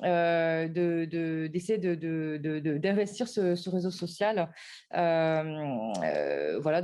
d'essayer d'investir ce réseau social, voilà,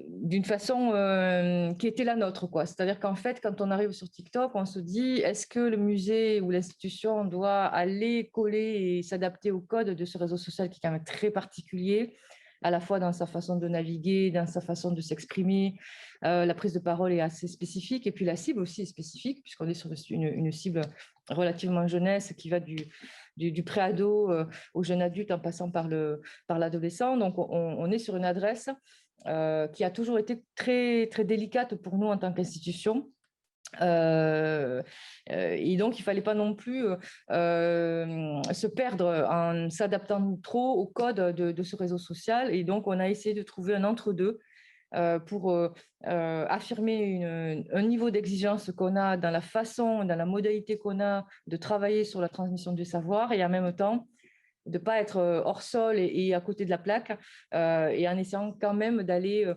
d'une façon qui était la nôtre, quoi. C'est-à-dire qu'en fait, quand on arrive sur TikTok, on se dit, est-ce que le musée ou l'institution doit aller coller et s'adapter au code de ce réseau social qui est quand même très particulier, à la fois dans sa façon de naviguer, dans sa façon de s'exprimer. La prise de parole est assez spécifique et puis la cible aussi est spécifique puisqu'on est sur une cible relativement jeunesse qui va du pré-ado au jeune adulte en passant par l'adolescent. Donc, on est sur une adresse qui a toujours été très délicate pour nous en tant qu'institution. Et donc, il ne fallait pas non plus se perdre en s'adaptant trop au code de ce réseau social. Et donc, on a essayé de trouver un entre-deux pour affirmer un niveau d'exigence qu'on a dans la façon, dans la modalité qu'on a de travailler sur la transmission du savoir et en même temps, de ne pas être hors sol et à côté de la plaque, et en essayant quand même d'aller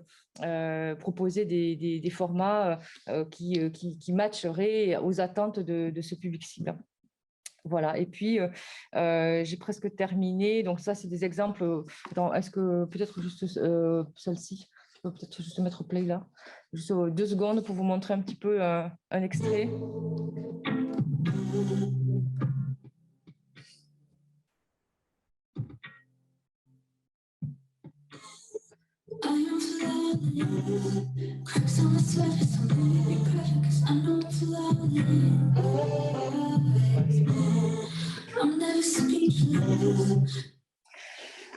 proposer des formats qui matcheraient aux attentes de ce public cible. Voilà, et puis j'ai presque terminé. Donc ça, c'est des exemples. Est-ce que peut-être juste celle-ci, je peux peut-être juste mettre play là, juste 2 secondes pour vous montrer un petit peu un extrait.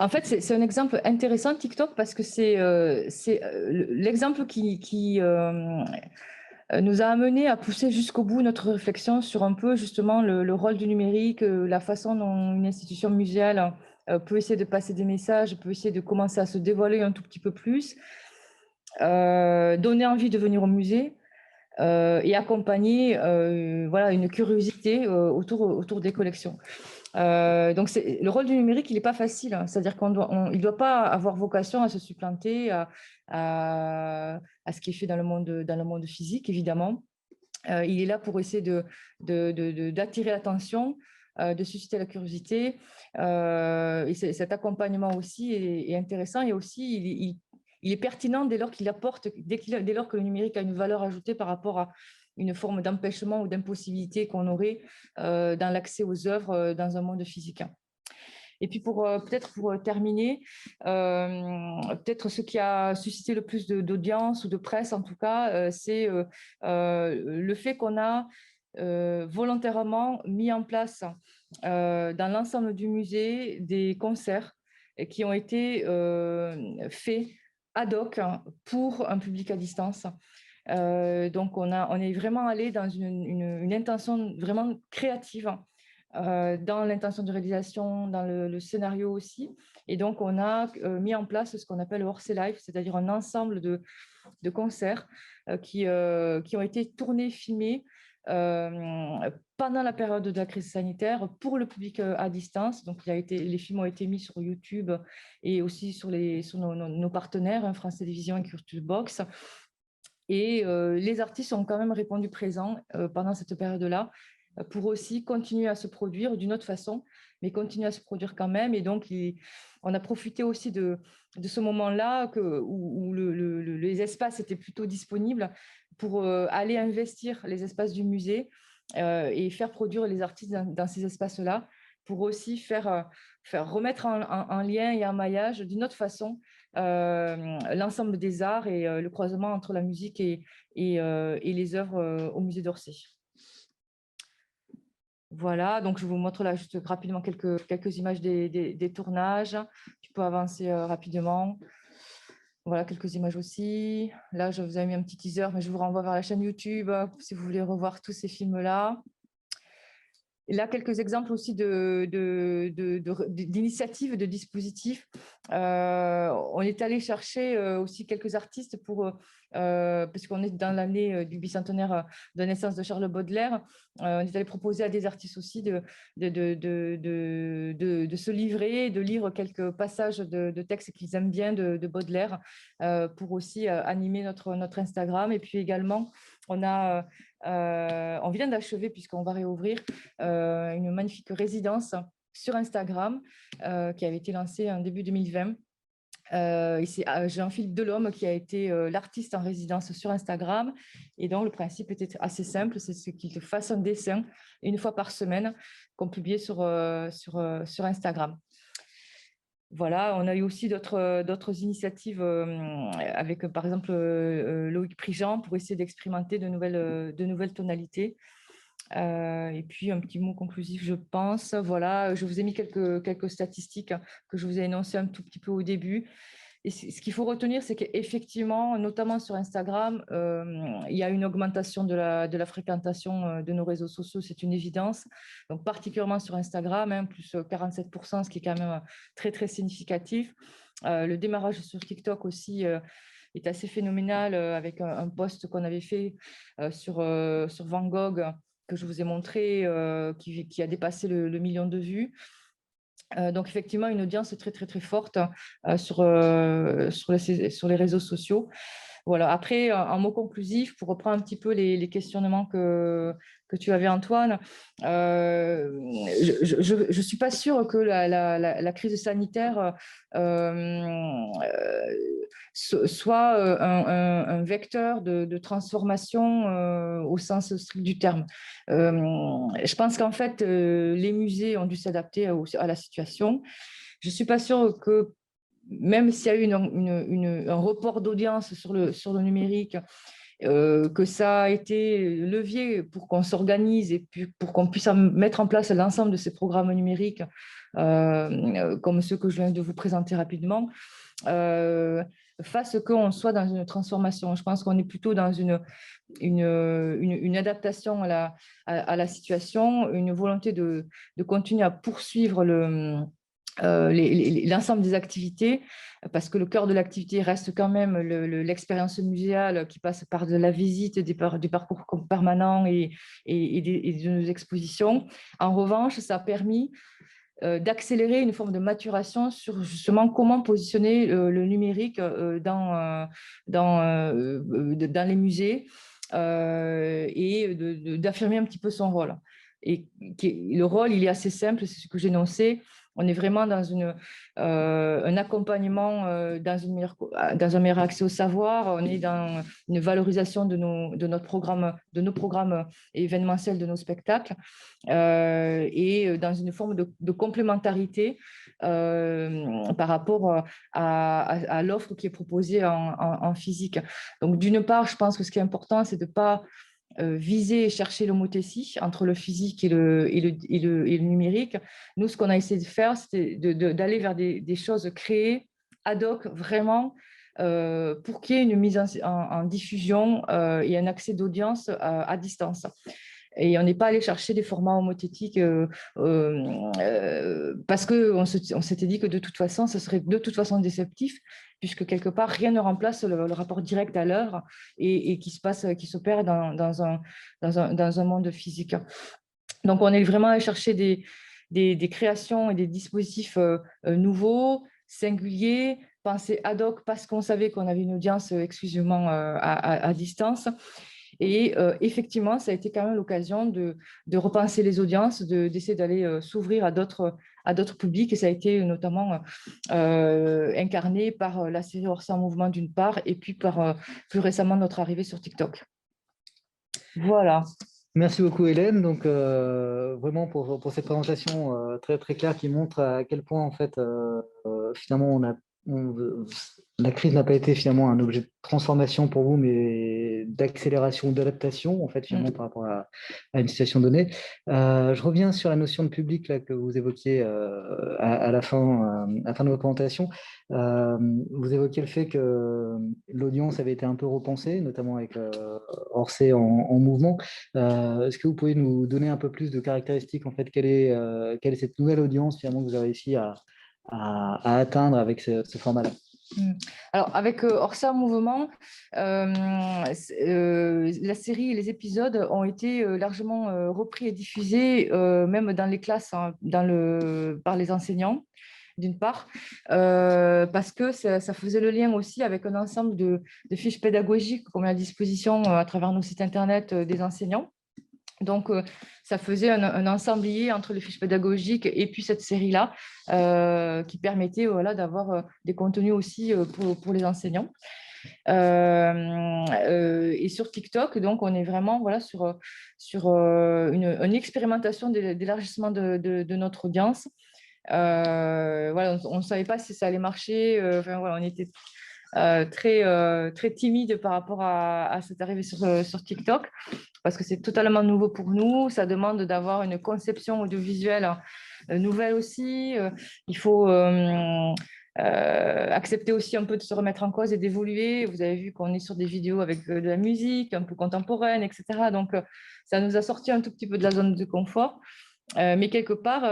En fait, c'est un exemple intéressant, TikTok, parce que c'est l'exemple qui nous a amené à pousser jusqu'au bout notre réflexion sur un peu justement le rôle du numérique, la façon dont une institution muséale peut essayer de passer des messages, peut essayer de commencer à se dévoiler un tout petit peu plus, donner envie de venir au musée et accompagner voilà, une curiosité autour des collections. Donc, le rôle du numérique, il n'est pas facile. Hein. C'est-à-dire qu'il ne doit pas avoir vocation à se supplanter à ce qui est fait dans le monde physique, évidemment. Il est là pour essayer d'attirer l'attention, de susciter la curiosité. Et cet accompagnement aussi est intéressant et aussi, il est pertinent dès lors dès lors que le numérique a une valeur ajoutée par rapport à une forme d'empêchement ou d'impossibilité qu'on aurait dans l'accès aux œuvres dans un monde physique. Et puis peut-être pour terminer, peut-être ce qui a suscité le plus d'audience ou de presse en tout cas, c'est le fait qu'on a volontairement mis en place dans l'ensemble du musée des concerts qui ont été faits ad hoc pour un public à distance. Donc, on est vraiment allé dans une intention vraiment créative, dans l'intention de réalisation, dans le scénario aussi. Et donc, on a mis en place ce qu'on appelle le Orsay Live, c'est-à-dire un ensemble de concerts qui ont été tournés, filmés pendant la période de la crise sanitaire pour le public à distance. Donc, les films ont été mis sur YouTube et aussi sur nos partenaires, France Télévisions et Culture Box. Et les artistes ont quand même répondu présents pendant cette période-là pour aussi continuer à se produire d'une autre façon, mais continuer à se produire quand même. Et donc, on a profité aussi de ce moment-là où les espaces étaient plutôt disponibles pour aller investir les espaces du musée et faire produire les artistes dans ces espaces-là pour aussi faire remettre en lien et en maillage d'une autre façon l'ensemble des arts et le croisement entre la musique et les œuvres au musée d'Orsay. Voilà, donc je vous montre là juste rapidement quelques images des tournages. Tu peux avancer rapidement. Voilà, quelques images aussi. Là, je vous ai mis un petit teaser, mais je vous renvoie vers la chaîne YouTube si vous voulez revoir tous ces films-là. Et là, quelques exemples aussi d'initiatives, de dispositifs. On est allé chercher aussi quelques artistes parce qu'on est dans l'année du bicentenaire de la naissance de Charles Baudelaire. On est allé proposer à des artistes aussi de se livrer, de lire quelques passages de textes qu'ils aiment bien de Baudelaire pour aussi animer notre Instagram. Et puis également, on vient d'achever, puisqu'on va réouvrir, une magnifique résidence sur Instagram qui avait été lancée en début 2020. Et c'est Jean-Philippe Delhomme qui a été l'artiste en résidence sur Instagram. Et donc, le principe était assez simple, c'est qu'il te fasse un dessin une fois par semaine qu'on publiait sur Instagram. Voilà, on a eu aussi d'autres initiatives avec, par exemple, Loïc Prigent pour essayer d'expérimenter de nouvelles tonalités. Et puis, un petit mot conclusif, je pense. Voilà, je vous ai mis quelques statistiques que je vous ai énoncées un tout petit peu au début. Et ce qu'il faut retenir, c'est qu'effectivement, notamment sur Instagram, il y a une augmentation de la fréquentation de nos réseaux sociaux, c'est une évidence. Donc, particulièrement sur Instagram, plus 47%, ce qui est quand même très, très significatif. Le démarrage sur TikTok aussi est assez phénoménal avec un post qu'on avait fait sur Van Gogh, que je vous ai montré, qui a dépassé le million de vues. Donc, effectivement, une audience très, très, très forte sur les réseaux sociaux. Voilà. Après, un mot conclusif pour reprendre un petit peu les questionnements que tu avais, Antoine. Je ne suis pas sûre que la crise sanitaire soit un vecteur de transformation au sens strict du terme. Je pense qu'en fait, les musées ont dû s'adapter à la situation. Je ne suis pas sûre que, même s'il y a eu un report d'audience sur le numérique, que ça a été levier pour qu'on s'organise et puis pour qu'on puisse mettre en place l'ensemble de ces programmes numériques, comme ceux que je viens de vous présenter rapidement, fasse qu'on soit dans une transformation. Je pense qu'on est plutôt dans une adaptation à la situation, une volonté de continuer à poursuivre l'ensemble des activités, parce que le cœur de l'activité reste quand même l'expérience muséale qui passe par de la visite, du parcours permanent et de nos expositions. En revanche, ça a permis d'accélérer une forme de maturation sur justement comment positionner le numérique dans les musées et d'affirmer un petit peu son rôle. Et le rôle, il est assez simple, c'est ce que j'ai énoncé. On est vraiment dans un accompagnement, dans un meilleur accès au savoir. On est dans une valorisation de nos programmes événementiels, de nos spectacles, et dans une forme de complémentarité par rapport à l'offre qui est proposée en physique. Donc, d'une part, je pense que ce qui est important, c'est de ne pas viser et chercher l'homothétie entre le physique et le numérique. Nous, ce qu'on a essayé de faire, c'était d'aller vers des choses créées ad hoc, vraiment, pour qu'il y ait une mise en diffusion et un accès d'audience à distance. Et on n'est pas allé chercher des formats homothétiques parce qu'on s'était dit que de toute façon, ce serait de toute façon déceptif, puisque quelque part, rien ne remplace le rapport direct à l'œuvre et qui s'opère dans un monde physique. Donc, on est vraiment allé chercher des créations et des dispositifs nouveaux, singuliers, pensés ad hoc parce qu'on savait qu'on avait une audience exclusivement à distance. Et effectivement, ça a été quand même l'occasion de repenser les audiences, d'essayer d'aller s'ouvrir à d'autres publics. Et ça a été notamment incarné par la série Orsa en mouvement d'une part, et puis par plus récemment notre arrivée sur TikTok. Voilà. Merci beaucoup Hélène. Donc vraiment pour cette présentation très très claire qui montre à quel point en fait finalement la crise n'a pas été finalement un objet de transformation pour vous, mais d'accélération, d'adaptation en fait finalement par rapport à une situation donnée. Je reviens sur la notion de public là, que vous évoquiez à la fin de votre présentation. Vous évoquiez le fait que l'audience avait été un peu repensée, notamment avec Orsay en mouvement. Est-ce que vous pouvez nous donner un peu plus de caractéristiques en fait, quelle est cette nouvelle audience finalement que vous avez réussi à atteindre avec ce format-là? Alors, avec Orsa en mouvement, la série et les épisodes ont été largement repris et diffusés, même dans les classes, hein, par les enseignants, d'une part, parce que ça faisait le lien aussi avec un ensemble de fiches pédagogiques qu'on met à disposition à travers nos sites internet des enseignants. Donc, ça faisait un ensemblier entre les fiches pédagogiques et puis cette série-là qui permettait d'avoir des contenus aussi pour les enseignants. Et sur TikTok, donc, on est vraiment sur une expérimentation d'élargissement de notre audience. On ne savait pas si ça allait marcher. On était très timide par rapport à cette arrivée sur TikTok, parce que c'est totalement nouveau pour nous. Ça demande d'avoir une conception audiovisuelle nouvelle aussi. Il faut accepter aussi un peu de se remettre en cause et d'évoluer. Vous avez vu qu'on est sur des vidéos avec de la musique un peu contemporaine, etc. Donc, ça nous a sorti un tout petit peu de la zone de confort. Mais quelque part,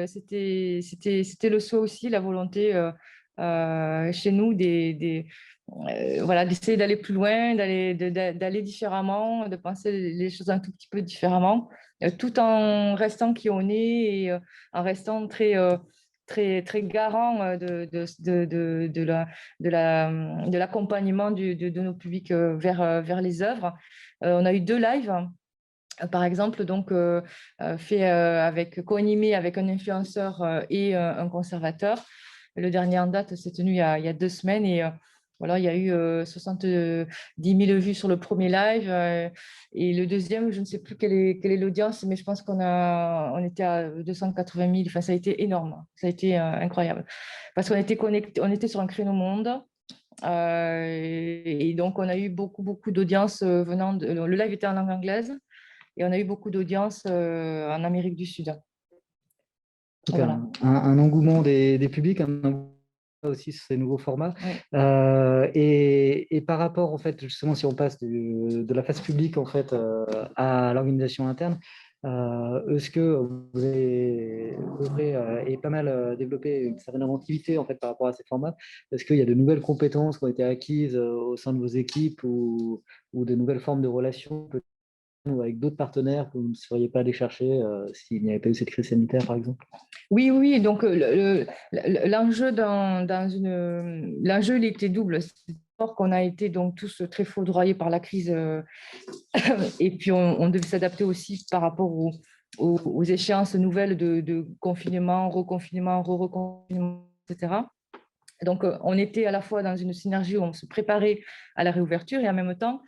c'était le souhait aussi, la volonté chez nous d'essayer d'aller plus loin, d'aller différemment, de penser les choses un tout petit peu différemment, tout en restant qui on est et en restant très garant de l'accompagnement de nos publics vers les œuvres. On a eu 2 lives. Par exemple, donc fait co-animé avec un influenceur et un conservateur. Le dernier en date s'est tenu il y a 2 semaines et il y a eu 70 000 vues sur le premier live et le deuxième, je ne sais plus quelle est l'audience, mais je pense on était à 280 000. Enfin, ça a été énorme, ça a été incroyable parce qu'on était connectés, on était sur un créneau monde. Et donc, on a eu beaucoup d'audience venant le live était en langue anglaise. Et on a eu beaucoup d'audience en Amérique du Sud. Voilà. Un engouement des publics, un engouement aussi sur ces nouveaux formats. Oui. Et par rapport, en fait, justement, si on passe de la phase publique en fait, à l'organisation interne, est-ce que vous avez œuvré et pas mal développé une certaine inventivité en fait, par rapport à ces formats? Est-ce qu'il y a de nouvelles compétences qui ont été acquises au sein de vos équipes ou de nouvelles formes de relations ou avec d'autres partenaires que vous ne seriez pas allé chercher s'il n'y avait pas eu cette crise sanitaire, par exemple? Oui. Donc, l'enjeu l'enjeu, il était double. C'est fort qu'on a été donc tous très foudroyés par la crise et puis on devait s'adapter aussi par rapport aux échéances nouvelles de confinement, reconfinement, re-reconfinement, etc. Donc, on était à la fois dans une synergie où on se préparait à la réouverture et en même temps,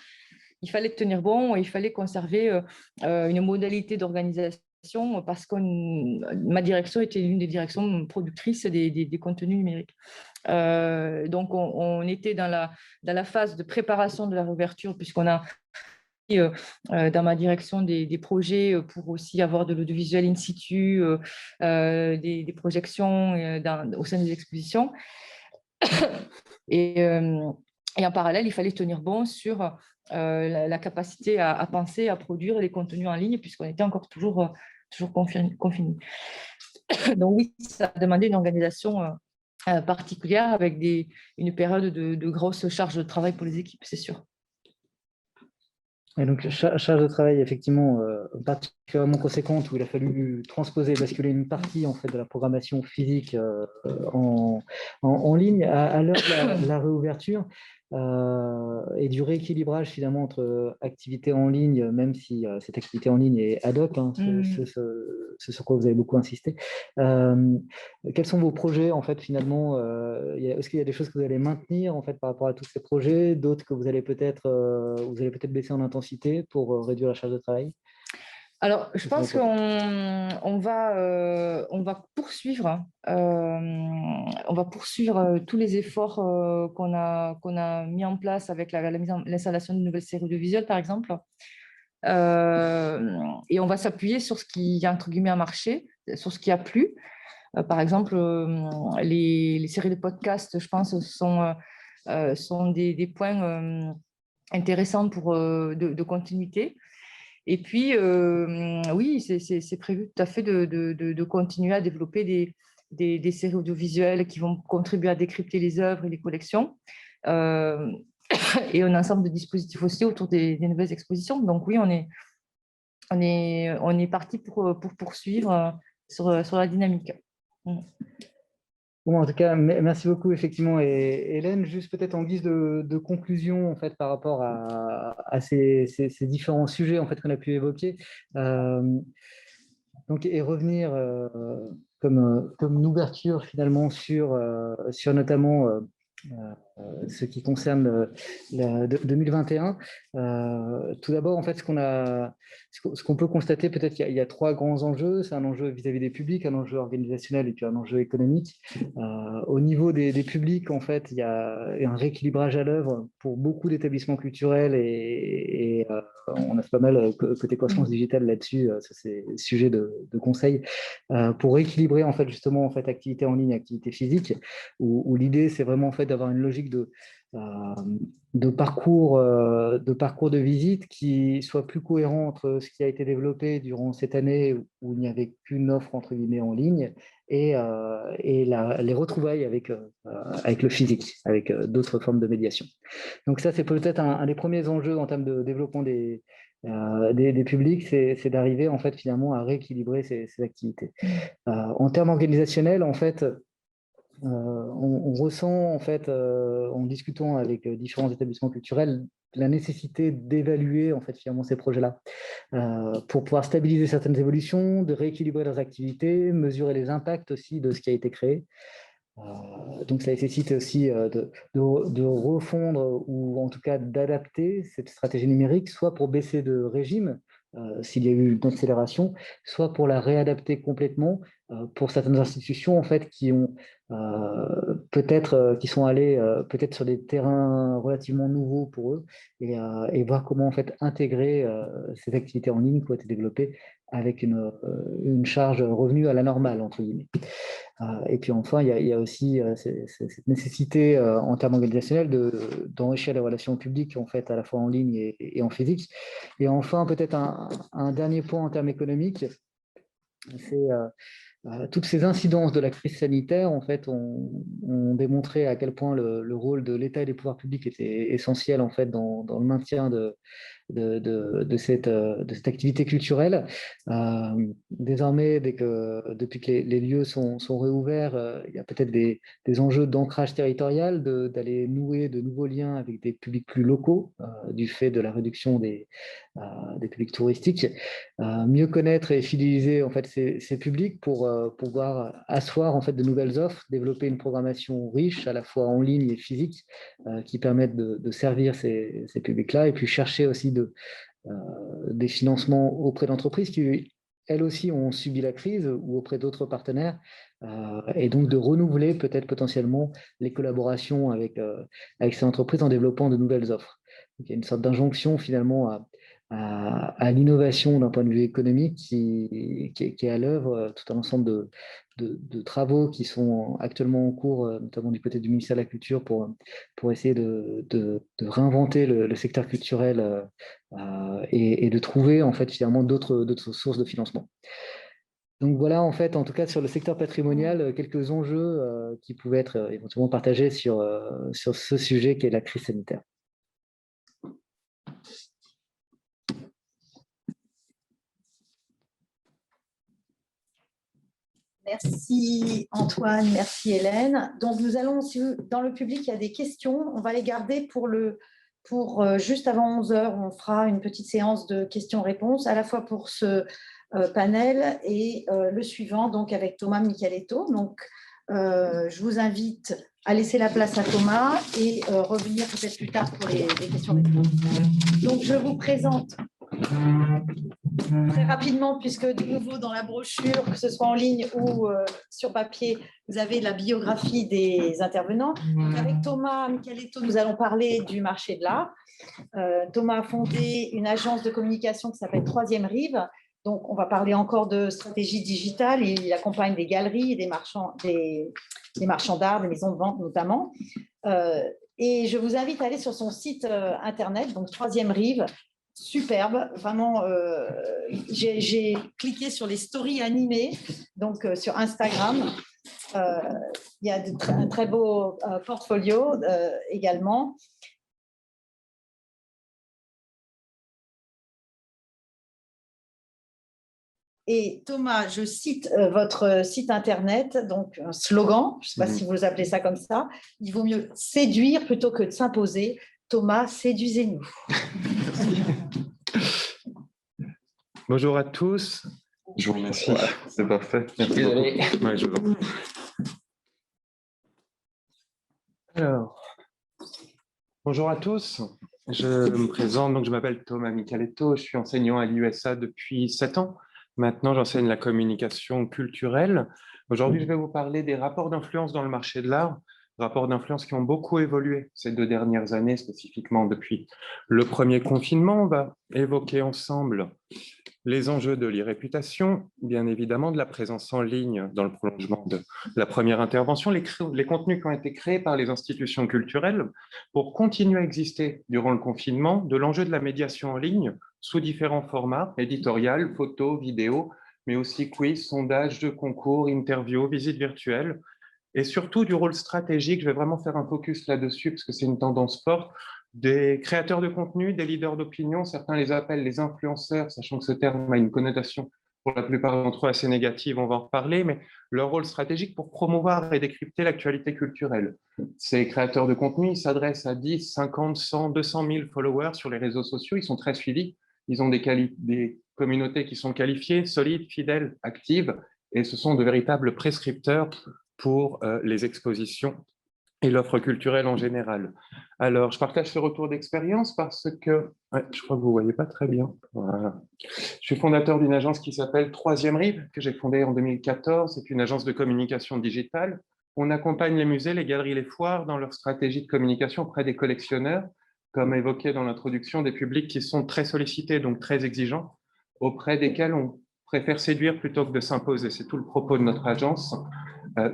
il fallait tenir bon et il fallait conserver une modalité d'organisation parce que ma direction était l'une des directions productrices des contenus numériques. Donc, on était dans la phase de préparation de la réouverture puisqu'on a dans ma direction des projets pour aussi avoir de l'audiovisuel in situ, des projections au sein des expositions. Et Et en parallèle, il fallait tenir bon sur la capacité à penser, à produire les contenus en ligne, puisqu'on était encore toujours confinés. Donc oui, ça a demandé une organisation particulière avec une période de grosse charge de travail pour les équipes, c'est sûr. Et donc, charge de travail effectivement particulièrement conséquente, où il a fallu transposer, basculer une partie en fait, de la programmation physique en ligne. À l'heure de la réouverture et du rééquilibrage finalement entre activité en ligne, même si cette activité en ligne est ad hoc, hein, c'est sur quoi vous avez beaucoup insisté. Quels sont vos projets en fait finalement est-ce qu'il y a des choses que vous allez maintenir en fait par rapport à tous ces projets, d'autres que vous allez peut-être baisser en intensité pour réduire la charge de travail? Alors, je pense qu'on va poursuivre tous les efforts qu'on a mis en place avec l'installation de nouvelles séries audiovisuelles, par exemple. Et on va s'appuyer sur ce qui, entre guillemets, a marché, sur ce qui a plu. Par exemple, les séries de podcasts, je pense, sont des points intéressants de continuité. Et puis, oui, c'est prévu tout à fait de continuer à développer des séries audiovisuelles qui vont contribuer à décrypter les œuvres et les collections, et un ensemble de dispositifs aussi autour des nouvelles expositions. Donc oui, on est parti pour poursuivre sur la dynamique. Bon, en tout cas, merci beaucoup, effectivement. Et Hélène, juste peut-être en guise de conclusion, en fait, par rapport à ces différents sujets en fait, qu'on a pu évoquer, donc, et revenir comme une ouverture finalement sur notamment ce qui concerne 2021. Tout d'abord, en fait, ce qu'on peut constater, peut-être qu'il y a trois grands enjeux. C'est un enjeu vis-à-vis des publics, un enjeu organisationnel et puis un enjeu économique. Au niveau des publics, en fait, il y a un rééquilibrage à l'œuvre pour beaucoup d'établissements culturels et on a fait pas mal côté croissance digitale là-dessus. Ça, c'est sujet de conseil pour rééquilibrer en fait justement en fait activité en ligne, activité physique, où l'idée c'est vraiment en fait d'avoir une logique de parcours de visite qui soit plus cohérent entre ce qui a été développé durant cette année où il n'y avait qu'une offre entre guillemets en ligne et les retrouvailles avec le physique, avec d'autres formes de médiation. Donc ça, c'est peut-être un des premiers enjeux en termes de développement des publics, c'est d'arriver en fait finalement à rééquilibrer ces activités. En termes organisationnels, en fait, on ressent en fait en discutant avec différents établissements culturels la nécessité d'évaluer en fait finalement ces projets-là pour pouvoir stabiliser certaines évolutions, de rééquilibrer leurs activités, mesurer les impacts aussi de ce qui a été créé. Donc ça nécessite aussi de refondre ou en tout cas d'adapter cette stratégie numérique, soit pour baisser de régime s'il y a eu une accélération, soit pour la réadapter complètement pour certaines institutions en fait qui ont qui sont allées peut-être sur des terrains relativement nouveaux pour eux et voir comment en fait intégrer ces activités en ligne qui ont été développées avec une charge revenue à la normale entre guillemets. Et puis enfin, il y a aussi cette nécessité en termes organisationnels d'enrichir les relations publiques en fait à la fois en ligne et en physique. Et enfin, peut-être un dernier point en termes économiques, c'est toutes ces incidences de la crise sanitaire en fait ont démontré à quel point le rôle de l'État et des pouvoirs publics était essentiel en fait dans le maintien de cette activité culturelle. Désormais, depuis que les lieux sont réouverts, il y a peut-être des enjeux d'ancrage territorial, d'aller nouer de nouveaux liens avec des publics plus locaux, du fait de la réduction des publics touristiques. Mieux connaître et fidéliser en fait ces publics pour pouvoir asseoir en fait de nouvelles offres, développer une programmation riche à la fois en ligne et physique qui permettent de servir ces publics-là et puis chercher aussi des financements auprès d'entreprises qui elles aussi ont subi la crise ou auprès d'autres partenaires et donc de renouveler peut-être potentiellement les collaborations avec ces entreprises en développant de nouvelles offres. Donc, il y a une sorte d'injonction finalement à l'innovation d'un point de vue économique qui est à l'œuvre, tout un ensemble de travaux qui sont actuellement en cours, notamment du côté du ministère de la Culture, pour essayer de réinventer le secteur culturel et de trouver en fait finalement d'autres sources de financement. Donc voilà, en fait, en tout cas sur le secteur patrimonial, quelques enjeux qui pouvaient être éventuellement partagés sur ce sujet qu'est la crise sanitaire. Merci Antoine, merci Hélène. Donc nous allons, si dans le public il y a des questions, on va les garder pour juste avant 11 h, on fera une petite séance de questions-réponses, à la fois pour ce panel et le suivant, donc avec Thomas Michaletto. Donc je vous invite à laisser la place à Thomas et revenir peut-être plus tard pour les questions-réponses. Donc je vous présente très rapidement, puisque de nouveau dans la brochure, que ce soit en ligne ou sur papier, vous avez la biographie des intervenants. Donc, avec Thomas Michaletto, nous allons parler du marché de l'art. Thomas a fondé une agence de communication qui s'appelle Troisième Rive. Donc, on va parler encore de stratégie digitale. Il accompagne des galeries et des marchands d'art, des maisons de vente notamment. Et je vous invite à aller sur son site internet, donc Troisième Rive. Superbe, vraiment, j'ai cliqué sur les stories animées, donc sur Instagram. Il y a un très beau portfolio également. Et Thomas, je cite votre site internet, donc un slogan, je ne sais pas si vous appelez ça comme ça, il vaut mieux séduire plutôt que de s'imposer. Thomas, séduisez-nous. Bonjour à tous. Je vous remercie. Ouais. C'est parfait. Merci Désolé. beaucoup. Ouais, je vous en prie. Alors, bonjour à tous. Je me présente, donc je m'appelle Thomas Michaletto. Je suis enseignant à l'USA depuis 7 ans. Maintenant, j'enseigne la communication culturelle. Aujourd'hui, je vais vous parler des rapports d'influence dans le marché de l'art. Rapports d'influence qui ont beaucoup évolué ces 2 dernières années, spécifiquement depuis le premier confinement. On va évoquer ensemble les enjeux de l'e-réputation, bien évidemment de la présence en ligne dans le prolongement de la première intervention, les contenus qui ont été créés par les institutions culturelles pour continuer à exister durant le confinement, de l'enjeu de la médiation en ligne sous différents formats, éditorial, photo, vidéo, mais aussi quiz, sondages, jeux, concours, interviews, visites virtuelles, et surtout du rôle stratégique. Je vais vraiment faire un focus là-dessus parce que c'est une tendance forte, des créateurs de contenu, des leaders d'opinion. Certains les appellent les influenceurs, sachant que ce terme a une connotation pour la plupart d'entre eux assez négative, on va en reparler, mais leur rôle stratégique pour promouvoir et décrypter l'actualité culturelle. Ces créateurs de contenu, ils s'adressent à 10, 50, 100, 200 000 followers sur les réseaux sociaux, ils sont très suivis, ils ont des communautés qui sont qualifiées, solides, fidèles, actives, et ce sont de véritables prescripteurs pour les expositions et l'offre culturelle en général. Alors, je partage ce retour d'expérience parce que, je crois que vous ne voyez pas très bien. Voilà. Je suis fondateur d'une agence qui s'appelle Troisième Rive, que j'ai fondée en 2014. C'est une agence de communication digitale. On accompagne les musées, les galeries, les foires dans leur stratégie de communication auprès des collectionneurs, comme évoqué dans l'introduction, des publics qui sont très sollicités, donc très exigeants, auprès desquels on préfère séduire plutôt que de s'imposer. C'est tout le propos de notre agence.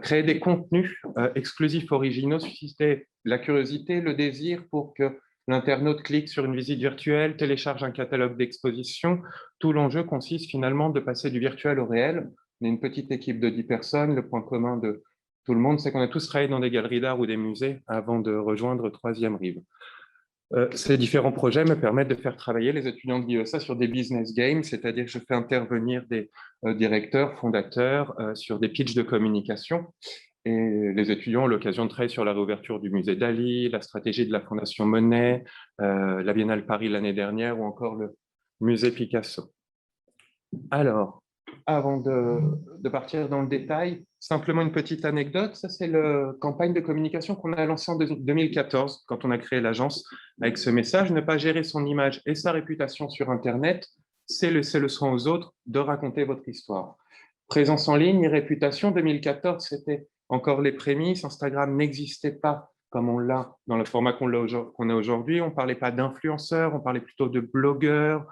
Créer des contenus exclusifs, originaux, susciter la curiosité, le désir pour que l'internaute clique sur une visite virtuelle, télécharge un catalogue d'exposition. Tout l'enjeu consiste finalement de passer du virtuel au réel. On est une petite équipe de 10 personnes. Le point commun de tout le monde, c'est qu'on a tous travaillé dans des galeries d'art ou des musées avant de rejoindre Troisième Rive. Ces différents projets me permettent de faire travailler les étudiants de l'USA sur des business games, c'est-à-dire que je fais intervenir des directeurs, fondateurs sur des pitchs de communication. Et les étudiants ont l'occasion de travailler sur la réouverture du musée Dali, la stratégie de la Fondation Monet, la Biennale Paris l'année dernière ou encore le musée Picasso. Alors, avant de partir dans le détail, simplement une petite anecdote. Ça, c'est la campagne de communication qu'on a lancée en 2014, quand on a créé l'agence, avec ce message: ne pas gérer son image et sa réputation sur Internet, c'est laisser le soin aux autres de raconter votre histoire. Présence en ligne et réputation, 2014, c'était encore les prémices. Instagram n'existait pas comme on l'a dans le format qu'on a aujourd'hui. On ne parlait pas d'influenceurs, on parlait plutôt de blogueurs,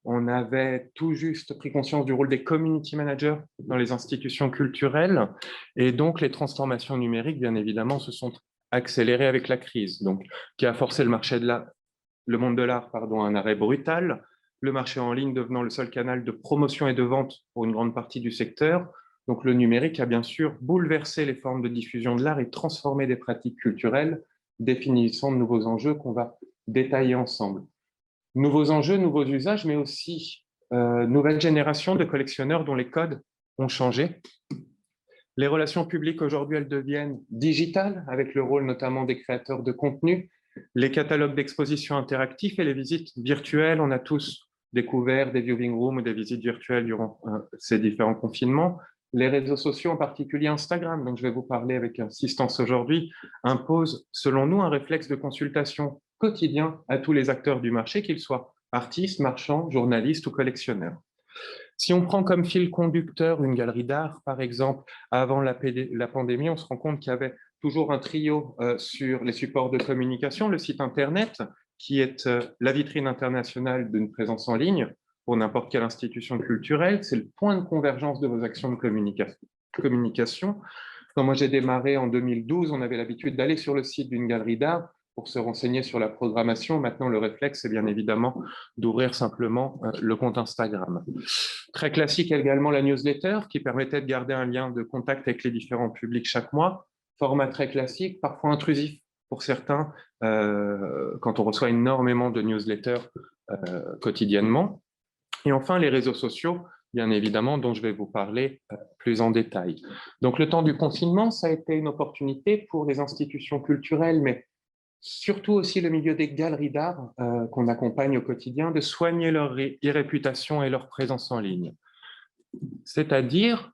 On avait tout juste pris conscience du rôle des community managers dans les institutions culturelles. Et donc, les transformations numériques, bien évidemment, se sont accélérées avec la crise, donc, qui a forcé le monde de l'art à un arrêt brutal, le marché en ligne devenant le seul canal de promotion et de vente pour une grande partie du secteur. Donc, le numérique a bien sûr bouleversé les formes de diffusion de l'art et transformé des pratiques culturelles, définissant de nouveaux enjeux qu'on va détailler ensemble. Nouveaux enjeux, nouveaux usages, mais aussi nouvelle génération de collectionneurs dont les codes ont changé. Les relations publiques aujourd'hui, elles deviennent digitales, avec le rôle notamment des créateurs de contenu, les catalogues d'expositions interactifs et les visites virtuelles. On a tous découvert des viewing rooms ou des visites virtuelles durant ces différents confinements. Les réseaux sociaux, en particulier Instagram, dont je vais vous parler avec insistance aujourd'hui, imposent, selon nous, un réflexe de consultation quotidien à tous les acteurs du marché, qu'ils soient artistes, marchands, journalistes ou collectionneurs. Si on prend comme fil conducteur une galerie d'art, par exemple, avant la pandémie, on se rend compte qu'il y avait toujours un trio sur les supports de communication, le site Internet, qui est la vitrine internationale d'une présence en ligne pour n'importe quelle institution culturelle. C'est le point de convergence de vos actions de communication. Quand moi j'ai démarré en 2012, on avait l'habitude d'aller sur le site d'une galerie d'art pour se renseigner sur la programmation. Maintenant, le réflexe, c'est bien évidemment d'ouvrir simplement le compte Instagram. Très classique également la newsletter, qui permettait de garder un lien de contact avec les différents publics chaque mois. Format très classique, parfois intrusif pour certains, quand on reçoit énormément de newsletters quotidiennement. Et enfin, les réseaux sociaux, bien évidemment, dont je vais vous parler plus en détail. Donc, le temps du confinement, ça a été une opportunité pour les institutions culturelles, mais surtout aussi le milieu des galeries d'art qu'on accompagne au quotidien, de soigner leur réputation et leur présence en ligne. C'est-à-dire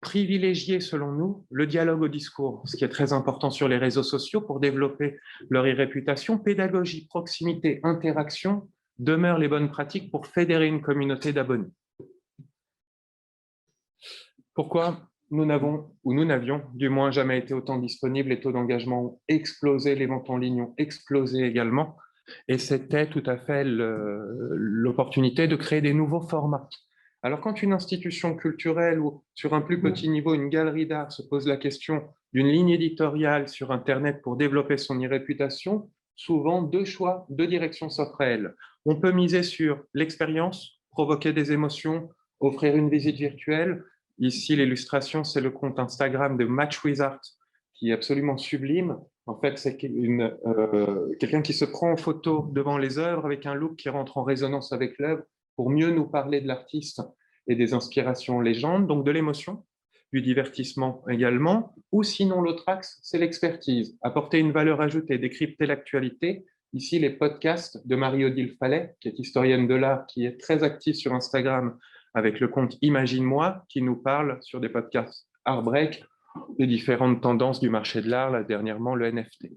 privilégier, selon nous, le dialogue au discours, ce qui est très important sur les réseaux sociaux pour développer leur réputation. Pédagogie, proximité, interaction demeurent les bonnes pratiques pour fédérer une communauté d'abonnés. Pourquoi nous n'avions du moins jamais été autant disponibles, les taux d'engagement ont explosé, les ventes en ligne ont explosé également, et c'était tout à fait l'opportunité de créer des nouveaux formats. Alors quand une institution culturelle ou sur un plus petit niveau, une galerie d'art se pose la question d'une ligne éditoriale sur Internet pour développer son réputation, souvent deux choix, deux directions s'offrent à elle. On peut miser sur l'expérience, provoquer des émotions, offrir une visite virtuelle. Ici, l'illustration, c'est le compte Instagram de Match with Art, qui est absolument sublime. En fait, c'est quelqu'un qui se prend en photo devant les œuvres avec un look qui rentre en résonance avec l'œuvre pour mieux nous parler de l'artiste et des inspirations légendes, donc de l'émotion, du divertissement également. Ou sinon, l'autre axe, c'est l'expertise, apporter une valeur ajoutée, décrypter l'actualité. Ici, les podcasts de Marie-Odile Fallet, qui est historienne de l'art, qui est très active sur Instagram, avec le compte Imagine-moi, qui nous parle sur des podcasts Art Break, des différentes tendances du marché de l'art, là, dernièrement le NFT.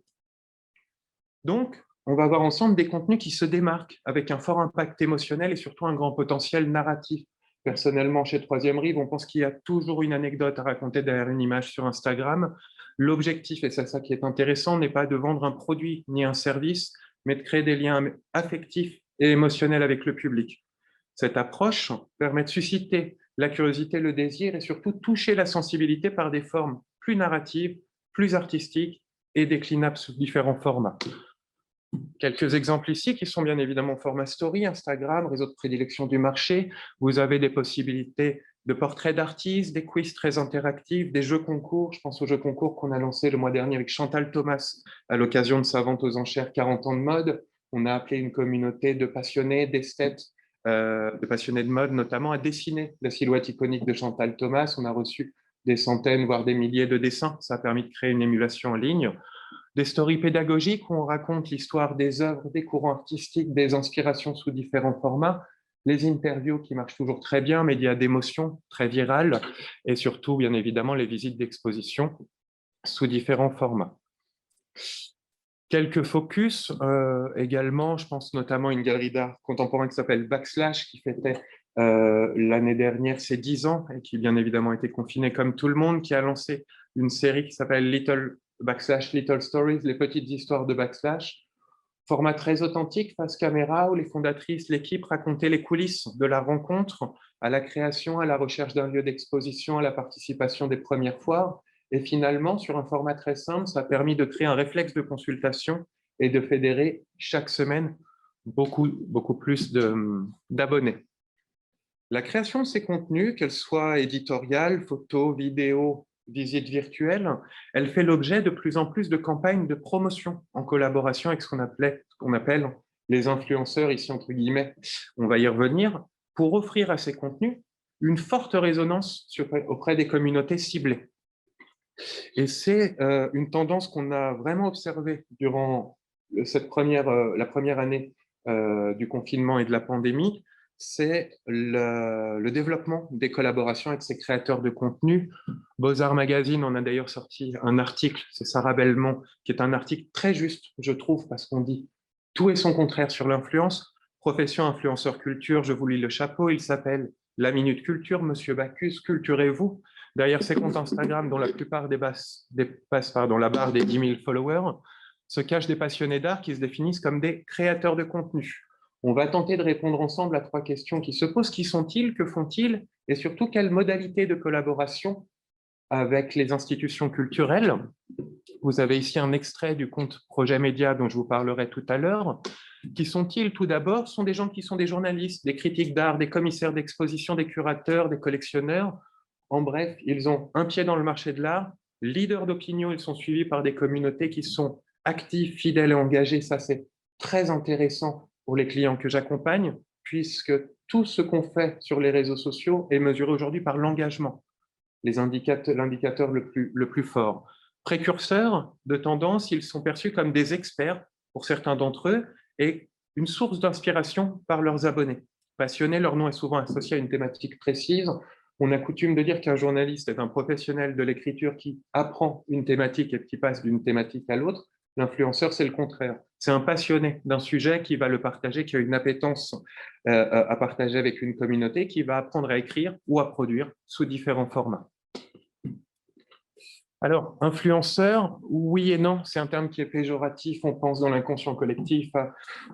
Donc, on va voir ensemble des contenus qui se démarquent, avec un fort impact émotionnel et surtout un grand potentiel narratif. Personnellement, chez Troisième Rive, on pense qu'il y a toujours une anecdote à raconter derrière une image sur Instagram. L'objectif, et c'est ça qui est intéressant, n'est pas de vendre un produit ni un service, mais de créer des liens affectifs et émotionnels avec le public. Cette approche permet de susciter la curiosité, le désir et surtout toucher la sensibilité par des formes plus narratives, plus artistiques et déclinables sous différents formats. Quelques exemples ici qui sont bien évidemment format story, Instagram, réseau de prédilection du marché. Vous avez des possibilités de portraits d'artistes, des quiz très interactifs, des jeux concours. Je pense aux jeux concours qu'on a lancé le mois dernier avec Chantal Thomas à l'occasion de sa vente aux enchères 40 ans de mode. On a appelé une communauté de passionnés, d'esthètes, de passionnés de mode notamment, à dessiner la silhouette iconique de Chantal Thomas. On a reçu des centaines, voire des milliers de dessins. Ça a permis de créer une émulation en ligne. Des stories pédagogiques où on raconte l'histoire des œuvres, des courants artistiques, des inspirations sous différents formats. Les interviews qui marchent toujours très bien, médias d'émotion, très virales. Et surtout, bien évidemment, les visites d'exposition sous différents formats. Quelques focus également, je pense notamment à une galerie d'art contemporain qui s'appelle Backslash, qui fêtait l'année dernière ses 10 ans et qui bien évidemment a été confinée comme tout le monde, qui a lancé une série qui s'appelle Little Stories, les petites histoires de Backslash. Format très authentique, face caméra, où les fondatrices, l'équipe racontaient les coulisses de la rencontre, à la création, à la recherche d'un lieu d'exposition, à la participation des premières foires. Et finalement, sur un format très simple, ça a permis de créer un réflexe de consultation et de fédérer chaque semaine beaucoup plus d'abonnés. La création de ces contenus, qu'elles soient éditoriales, photos, vidéos, visites virtuelles, elle fait l'objet de plus en plus de campagnes de promotion en collaboration avec ce qu'on appelle les influenceurs, ici entre guillemets, on va y revenir, pour offrir à ces contenus une forte résonance auprès des communautés ciblées. Et c'est une tendance qu'on a vraiment observée durant la première année du confinement et de la pandémie, c'est le développement des collaborations avec ces créateurs de contenu. Beaux-Arts Magazine, on a d'ailleurs sorti un article, c'est Sarah Belmont, qui est un article très juste, je trouve, parce qu'on dit tout et son contraire sur l'influence. Profession influenceur culture, je vous lis le chapeau, il s'appelle La Minute Culture, Monsieur Bacchus, culturez-vous. Derrière ces comptes Instagram, dont la plupart dépassent la barre des 10 000 followers, se cachent des passionnés d'art qui se définissent comme des créateurs de contenu. On va tenter de répondre ensemble à 3 questions qui se posent. Qui sont-ils? Que font-ils? Et surtout, quelles modalités de collaboration avec les institutions culturelles? Vous avez ici un extrait du compte Projet Média dont je vous parlerai tout à l'heure. Qui sont-ils? Tout d'abord, ce sont des gens qui sont des journalistes, des critiques d'art, des commissaires d'exposition, des curateurs, des collectionneurs. En bref, ils ont un pied dans le marché de l'art. Leaders d'opinion, ils sont suivis par des communautés qui sont actives, fidèles et engagées. Ça, c'est très intéressant pour les clients que j'accompagne, puisque tout ce qu'on fait sur les réseaux sociaux est mesuré aujourd'hui par l'engagement, l'indicateur le plus fort. Précurseurs de tendance, ils sont perçus comme des experts pour certains d'entre eux et une source d'inspiration par leurs abonnés. Passionnés, leur nom est souvent associé à une thématique précise. On a coutume de dire qu'un journaliste est un professionnel de l'écriture qui apprend une thématique et qui passe d'une thématique à l'autre. L'influenceur, c'est le contraire. C'est un passionné d'un sujet qui va le partager, qui a une appétence à partager avec une communauté, qui va apprendre à écrire ou à produire sous différents formats. Alors, influenceur, oui et non, c'est un terme qui est péjoratif. On pense dans l'inconscient collectif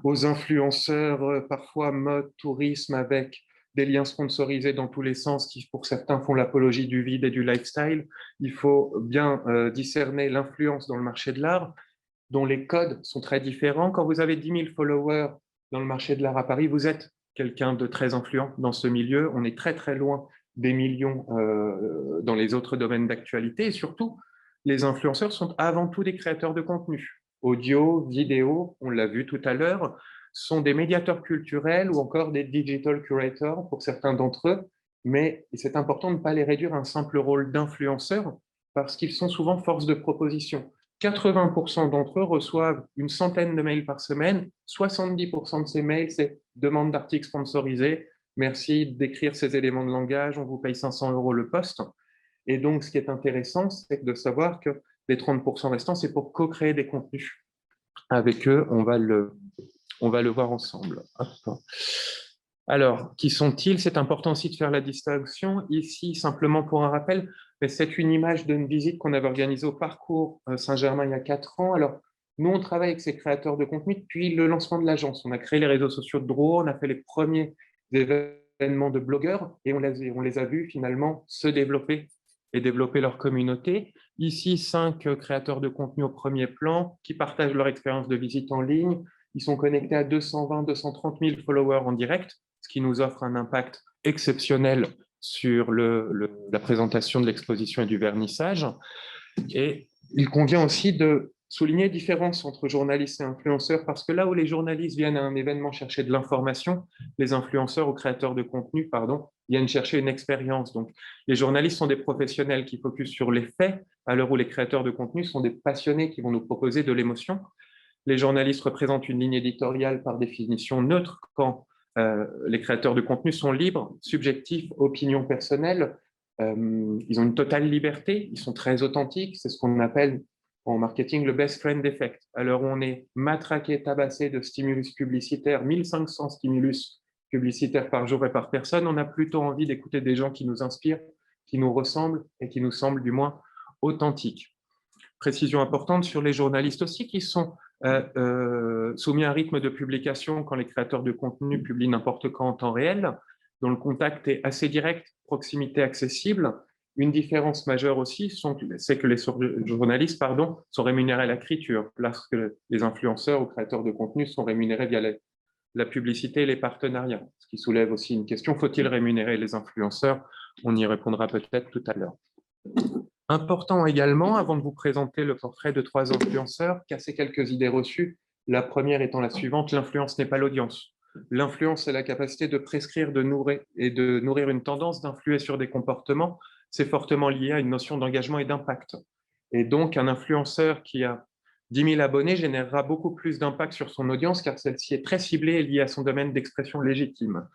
aux influenceurs, parfois mode, tourisme, avec des liens sponsorisés dans tous les sens qui, pour certains, font l'apologie du vide et du lifestyle. Il faut bien discerner l'influence dans le marché de l'art, dont les codes sont très différents. Quand vous avez 10 000 followers dans le marché de l'art à Paris, vous êtes quelqu'un de très influent dans ce milieu. On est très, très loin des millions dans les autres domaines d'actualité. Et surtout, les influenceurs sont avant tout des créateurs de contenu. Audio, vidéo, on l'a vu tout à l'heure, sont des médiateurs culturels ou encore des digital curators pour certains d'entre eux. Mais c'est important de ne pas les réduire à un simple rôle d'influenceur parce qu'ils sont souvent force de proposition. 80% d'entre eux reçoivent une centaine de mails par semaine. 70% de ces mails, c'est demande d'articles sponsorisés. Merci d'écrire ces éléments de langage, on vous paye 500 € le poste. Et donc, ce qui est intéressant, c'est de savoir que les 30% restants, c'est pour co-créer des contenus. Avec eux, on va le voir ensemble. Alors, qui sont-ils? C'est important aussi de faire la distinction. Ici, simplement pour un rappel, c'est une image d'une visite qu'on avait organisée au Parcours Saint-Germain il y a 4 ans. Alors, nous, on travaille avec ces créateurs de contenu depuis le lancement de l'agence. On a créé les réseaux sociaux de Drouot, on a fait les premiers événements de blogueurs et on les a vus finalement se développer et développer leur communauté. Ici, 5 créateurs de contenu au premier plan qui partagent leur expérience de visite en ligne. Ils sont connectés à 220 000, 230 000 followers en direct, ce qui nous offre un impact exceptionnel sur la présentation de l'exposition et du vernissage. Et il convient aussi de souligner la différence entre journalistes et influenceurs, parce que là où les journalistes viennent à un événement chercher de l'information, les influenceurs ou créateurs de contenu, viennent chercher une expérience. Donc, les journalistes sont des professionnels qui focusent sur les faits, à l'heure où les créateurs de contenu sont des passionnés qui vont nous proposer de l'émotion. Les journalistes représentent une ligne éditoriale par définition neutre, quand les créateurs de contenu sont libres, subjectifs, opinions personnelles. Ils ont une totale liberté, ils sont très authentiques, c'est ce qu'on appelle en marketing le best friend effect. Alors on est matraqué, tabassé de stimulus publicitaires, 1500 stimulus publicitaires par jour et par personne, on a plutôt envie d'écouter des gens qui nous inspirent, qui nous ressemblent et qui nous semblent du moins authentiques. Précision importante sur les journalistes aussi, qui sont soumis à un rythme de publication quand les créateurs de contenu publient n'importe quand en temps réel, dont le contact est assez direct, proximité accessible. Une différence majeure aussi, c'est que les journalistes sont rémunérés à l'écriture, lorsque les influenceurs ou créateurs de contenu sont rémunérés via la publicité et les partenariats, ce qui soulève aussi une question, faut-il rémunérer les influenceurs? On y répondra peut-être tout à l'heure. Important également, avant de vous présenter le portrait de 3 influenceurs, casser quelques idées reçues. La première étant la suivante, l'influence n'est pas l'audience. L'influence, c'est la capacité de prescrire, de nourrir une tendance, d'influer sur des comportements. C'est fortement lié à une notion d'engagement et d'impact. Et donc, un influenceur qui a 10 000 abonnés générera beaucoup plus d'impact sur son audience car celle-ci est très ciblée et liée à son domaine d'expression légitime.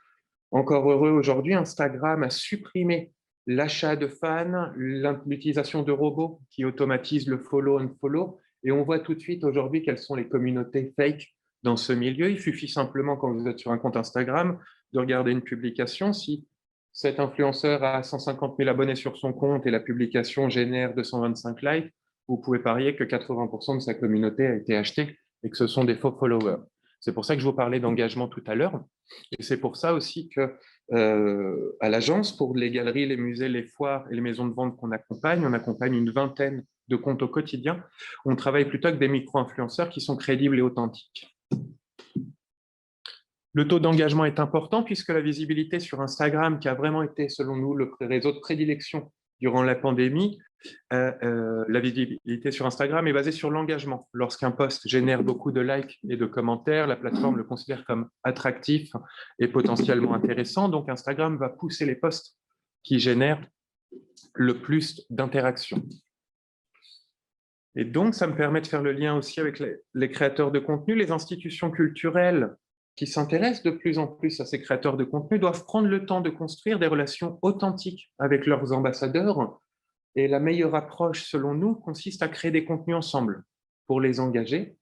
Encore heureux, aujourd'hui, Instagram a supprimé l'achat de fans, l'utilisation de robots qui automatisent le follow-unfollow. Et on voit tout de suite aujourd'hui quelles sont les communautés fake dans ce milieu. Il suffit simplement, quand vous êtes sur un compte Instagram, de regarder une publication. Si cet influenceur a 150 000 abonnés sur son compte et la publication génère 225 likes, vous pouvez parier que 80% de sa communauté a été achetée et que ce sont des faux followers. C'est pour ça que je vous parlais d'engagement tout à l'heure. Et c'est pour ça aussi que à l'agence, pour les galeries, les musées, les foires et les maisons de vente qu'on accompagne, on accompagne une vingtaine de comptes au quotidien. On travaille plutôt avec des micro-influenceurs qui sont crédibles et authentiques. Le taux d'engagement est important puisque la visibilité sur Instagram, qui a vraiment été, selon nous, le réseau de prédilection durant la pandémie, la visibilité sur Instagram est basée sur l'engagement. Lorsqu'un post génère beaucoup de likes et de commentaires, la plateforme le considère comme attractif et potentiellement intéressant. Donc, Instagram va pousser les posts qui génèrent le plus d'interactions. Et donc, ça me permet de faire le lien aussi avec les créateurs de contenu. Les institutions culturelles qui s'intéressent de plus en plus à ces créateurs de contenu doivent prendre le temps de construire des relations authentiques avec leurs ambassadeurs. Et la meilleure approche, selon nous, consiste à créer des contenus ensemble pour les engager.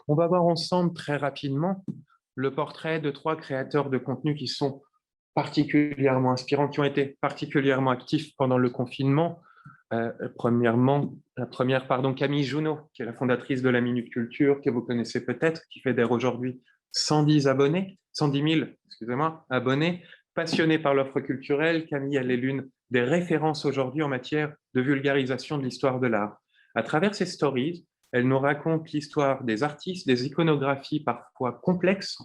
On va voir ensemble très rapidement le portrait de 3 créateurs de contenu qui sont particulièrement inspirants, qui ont été particulièrement actifs pendant le confinement. Camille Junot, qui est la fondatrice de la Minute Culture, que vous connaissez peut-être, qui fédère aujourd'hui 110 000 abonnés, passionnée par l'offre culturelle. Camille, elle est l'une des références aujourd'hui en matière de vulgarisation de l'histoire de l'art. À travers ses stories, elle nous raconte l'histoire des artistes, des iconographies parfois complexes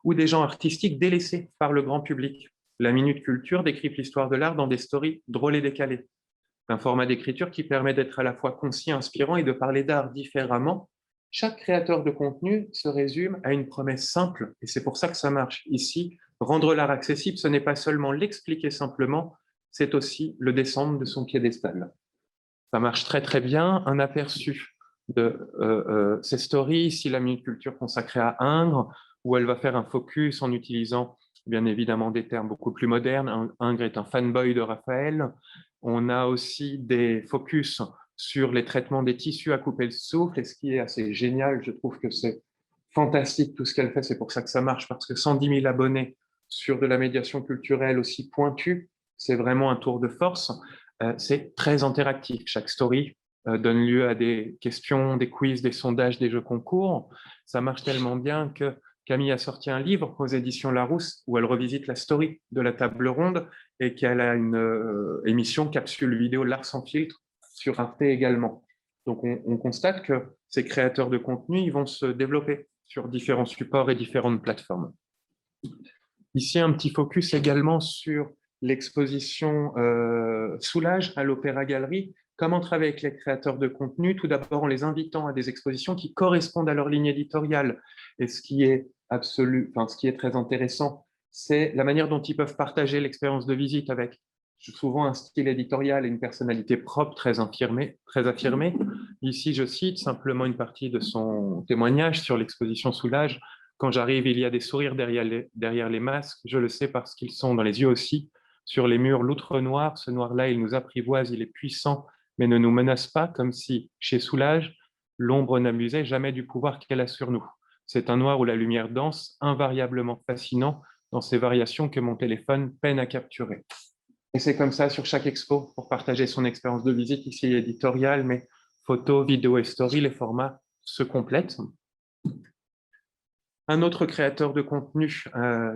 ou des gens artistiques délaissés par le grand public. La Minute Culture décrypte l'histoire de l'art dans des stories drôles et décalées. Un format d'écriture qui permet d'être à la fois concis, inspirant et de parler d'art différemment. Chaque créateur de contenu se résume à une promesse simple, et c'est pour ça que ça marche. Ici, rendre l'art accessible, ce n'est pas seulement l'expliquer simplement, c'est aussi le descendre de son piédestal. Ça marche très très bien. Un aperçu de ces stories, ici la Minute Culture consacrée à Ingres, où elle va faire un focus en utilisant bien évidemment des termes beaucoup plus modernes. Ingres est un fanboy de Raphaël. On a aussi des focus sur les traitements des tissus à couper le souffle, et ce qui est assez génial, je trouve que c'est fantastique tout ce qu'elle fait, c'est pour ça que ça marche, parce que 110 000 abonnés sur de la médiation culturelle aussi pointue, c'est vraiment un tour de force. C'est très interactif. Chaque story donne lieu à des questions, des quiz, des sondages, des jeux concours. Ça marche tellement bien que Camille a sorti un livre aux éditions Larousse où elle revisite la story de la table ronde et qu'elle a une émission capsule vidéo L'Art sans filtre sur Arte également. Donc, on constate que ces créateurs de contenu, ils vont se développer sur différents supports et différentes plateformes. Ici, un petit focus également sur l'exposition Soulage à l'Opéra Galerie. Comment travailler avec les créateurs de contenu? Tout d'abord, en les invitant à des expositions qui correspondent à leur ligne éditoriale. Et ce qui est très intéressant, c'est la manière dont ils peuvent partager l'expérience de visite avec souvent un style éditorial et une personnalité propre très affirmée. Ici, je cite simplement une partie de son témoignage sur l'exposition Soulage. Quand j'arrive, il y a des sourires derrière les masques. Je le sais parce qu'ils sont dans les yeux aussi. Sur les murs, l'outre noir, ce noir-là, il nous apprivoise, il est puissant, mais ne nous menace pas, comme si, chez Soulage, l'ombre n'abusait jamais du pouvoir qu'elle a sur nous. C'est un noir où la lumière danse, invariablement fascinant, dans ces variations que mon téléphone peine à capturer. Et c'est comme ça sur chaque expo, pour partager son expérience de visite, ici éditoriale, mais photos, vidéos et stories, les formats se complètent. Un autre créateur de contenu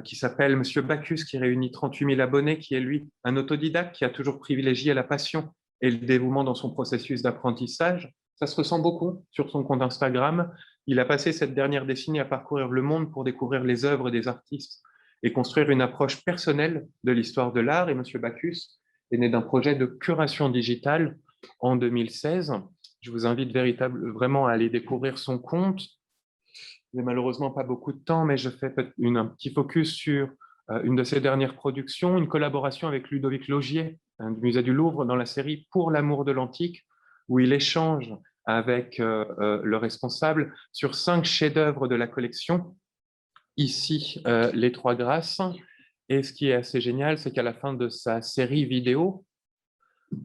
qui s'appelle Monsieur Bacchus, qui réunit 38 000 abonnés, qui est lui un autodidacte qui a toujours privilégié la passion et le dévouement dans son processus d'apprentissage. Ça se ressent beaucoup sur son compte Instagram. Il a passé cette dernière décennie à parcourir le monde pour découvrir les œuvres des artistes et construire une approche personnelle de l'histoire de l'art. Et Monsieur Bacchus est né d'un projet de curation digitale en 2016. Je vous invite vraiment à aller découvrir son compte. Je n'ai malheureusement pas beaucoup de temps, mais je fais un petit focus sur une de ses dernières productions, une collaboration avec Ludovic Laugier, du Musée du Louvre, dans la série Pour l'amour de l'antique, où il échange avec le responsable sur 5 chefs-d'œuvre de la collection. Ici, les 3 Grâces. Et ce qui est assez génial, c'est qu'à la fin de sa série vidéo,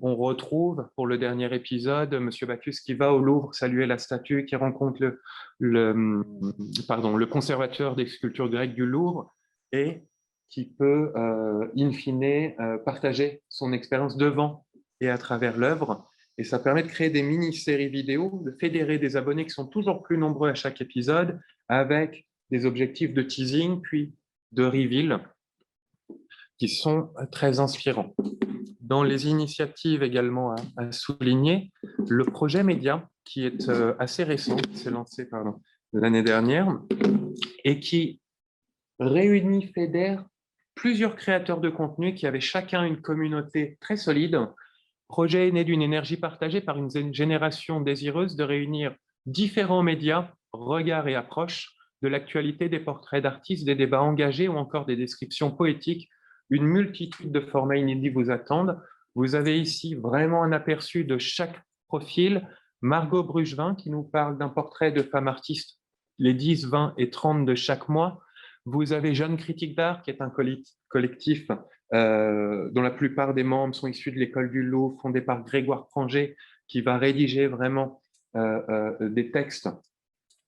on retrouve pour le dernier épisode M. Bacchus qui va au Louvre saluer la statue, qui rencontre le conservateur des sculptures grecques du Louvre et qui peut, in fine, partager son expérience devant et à travers l'œuvre. Et ça permet de créer des mini-séries vidéo, de fédérer des abonnés qui sont toujours plus nombreux à chaque épisode, avec des objectifs de teasing, puis de reveal, qui sont très inspirants. Dans les initiatives également à souligner, le projet Média, qui est assez récent, qui s'est lancé l'année dernière, et qui réunit, fédère plusieurs créateurs de contenu qui avaient chacun une communauté très solide. Projet né d'une énergie partagée par une génération désireuse de réunir différents médias, regards et approches de l'actualité, des portraits d'artistes, des débats engagés ou encore des descriptions poétiques. Une multitude de formats inédits vous attendent. Vous avez ici vraiment un aperçu de chaque profil. Margot Brugevin qui nous parle d'un portrait de femme artiste, les 10, 20 et 30 de chaque mois. Vous avez Jeunes Critiques d'Art qui est un collectif dont la plupart des membres sont issus de l'école du Louvre, fondé par Grégoire Pranger, qui va rédiger vraiment des textes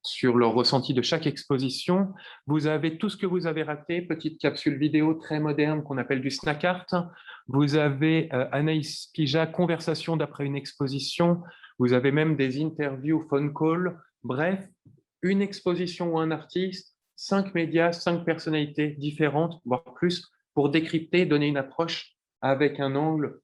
sur le ressenti de chaque exposition. Vous avez tout ce que vous avez raté, petite capsule vidéo très moderne qu'on appelle du snack art. Vous avez Anaïs Pija, conversation d'après une exposition. Vous avez même des interviews, phone call. Bref, une exposition ou un artiste, 5 médias, 5 personnalités différentes, voire plus, pour décrypter, donner une approche avec un angle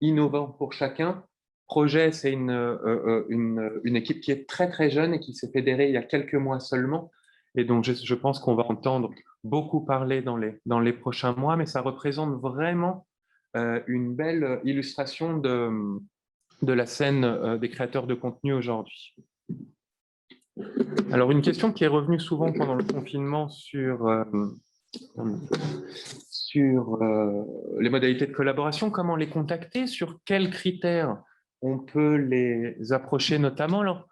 innovant pour chacun. Projet, c'est une équipe qui est très très jeune et qui s'est fédérée il y a quelques mois seulement. Et donc, je pense qu'on va entendre beaucoup parler dans les prochains mois, mais ça représente vraiment une belle illustration de la scène des créateurs de contenu aujourd'hui. Alors, une question qui est revenue souvent pendant le confinement sur les modalités de collaboration, comment les contacter, sur quels critères on peut les approcher notamment. Alors,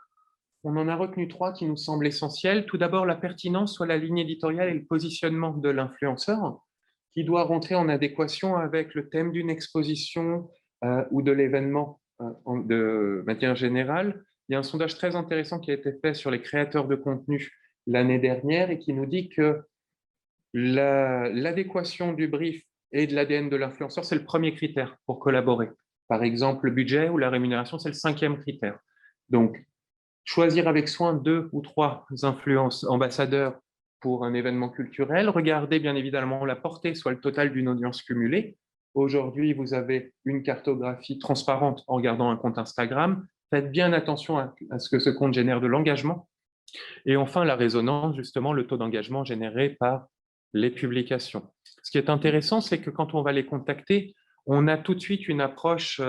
on en a retenu 3 qui nous semblent essentiels. Tout d'abord, la pertinence, soit la ligne éditoriale et le positionnement de l'influenceur, qui doit rentrer en adéquation avec le thème d'une exposition ou de l'événement de manière générale. Il y a un sondage très intéressant qui a été fait sur les créateurs de contenu l'année dernière et qui nous dit que l'adéquation du brief et de l'ADN de l'influenceur, c'est le premier critère pour collaborer. Par exemple, le budget ou la rémunération, c'est le 5e critère. Donc, choisir avec soin 2 ou 3 ambassadeurs pour un événement culturel. Regardez bien évidemment la portée, soit le total d'une audience cumulée. Aujourd'hui, vous avez une cartographie transparente en regardant un compte Instagram. Faites bien attention à ce que ce compte génère de l'engagement. Et enfin, la résonance, justement, le taux d'engagement généré par les publications. Ce qui est intéressant, c'est que quand on va les contacter, on a tout de suite une approche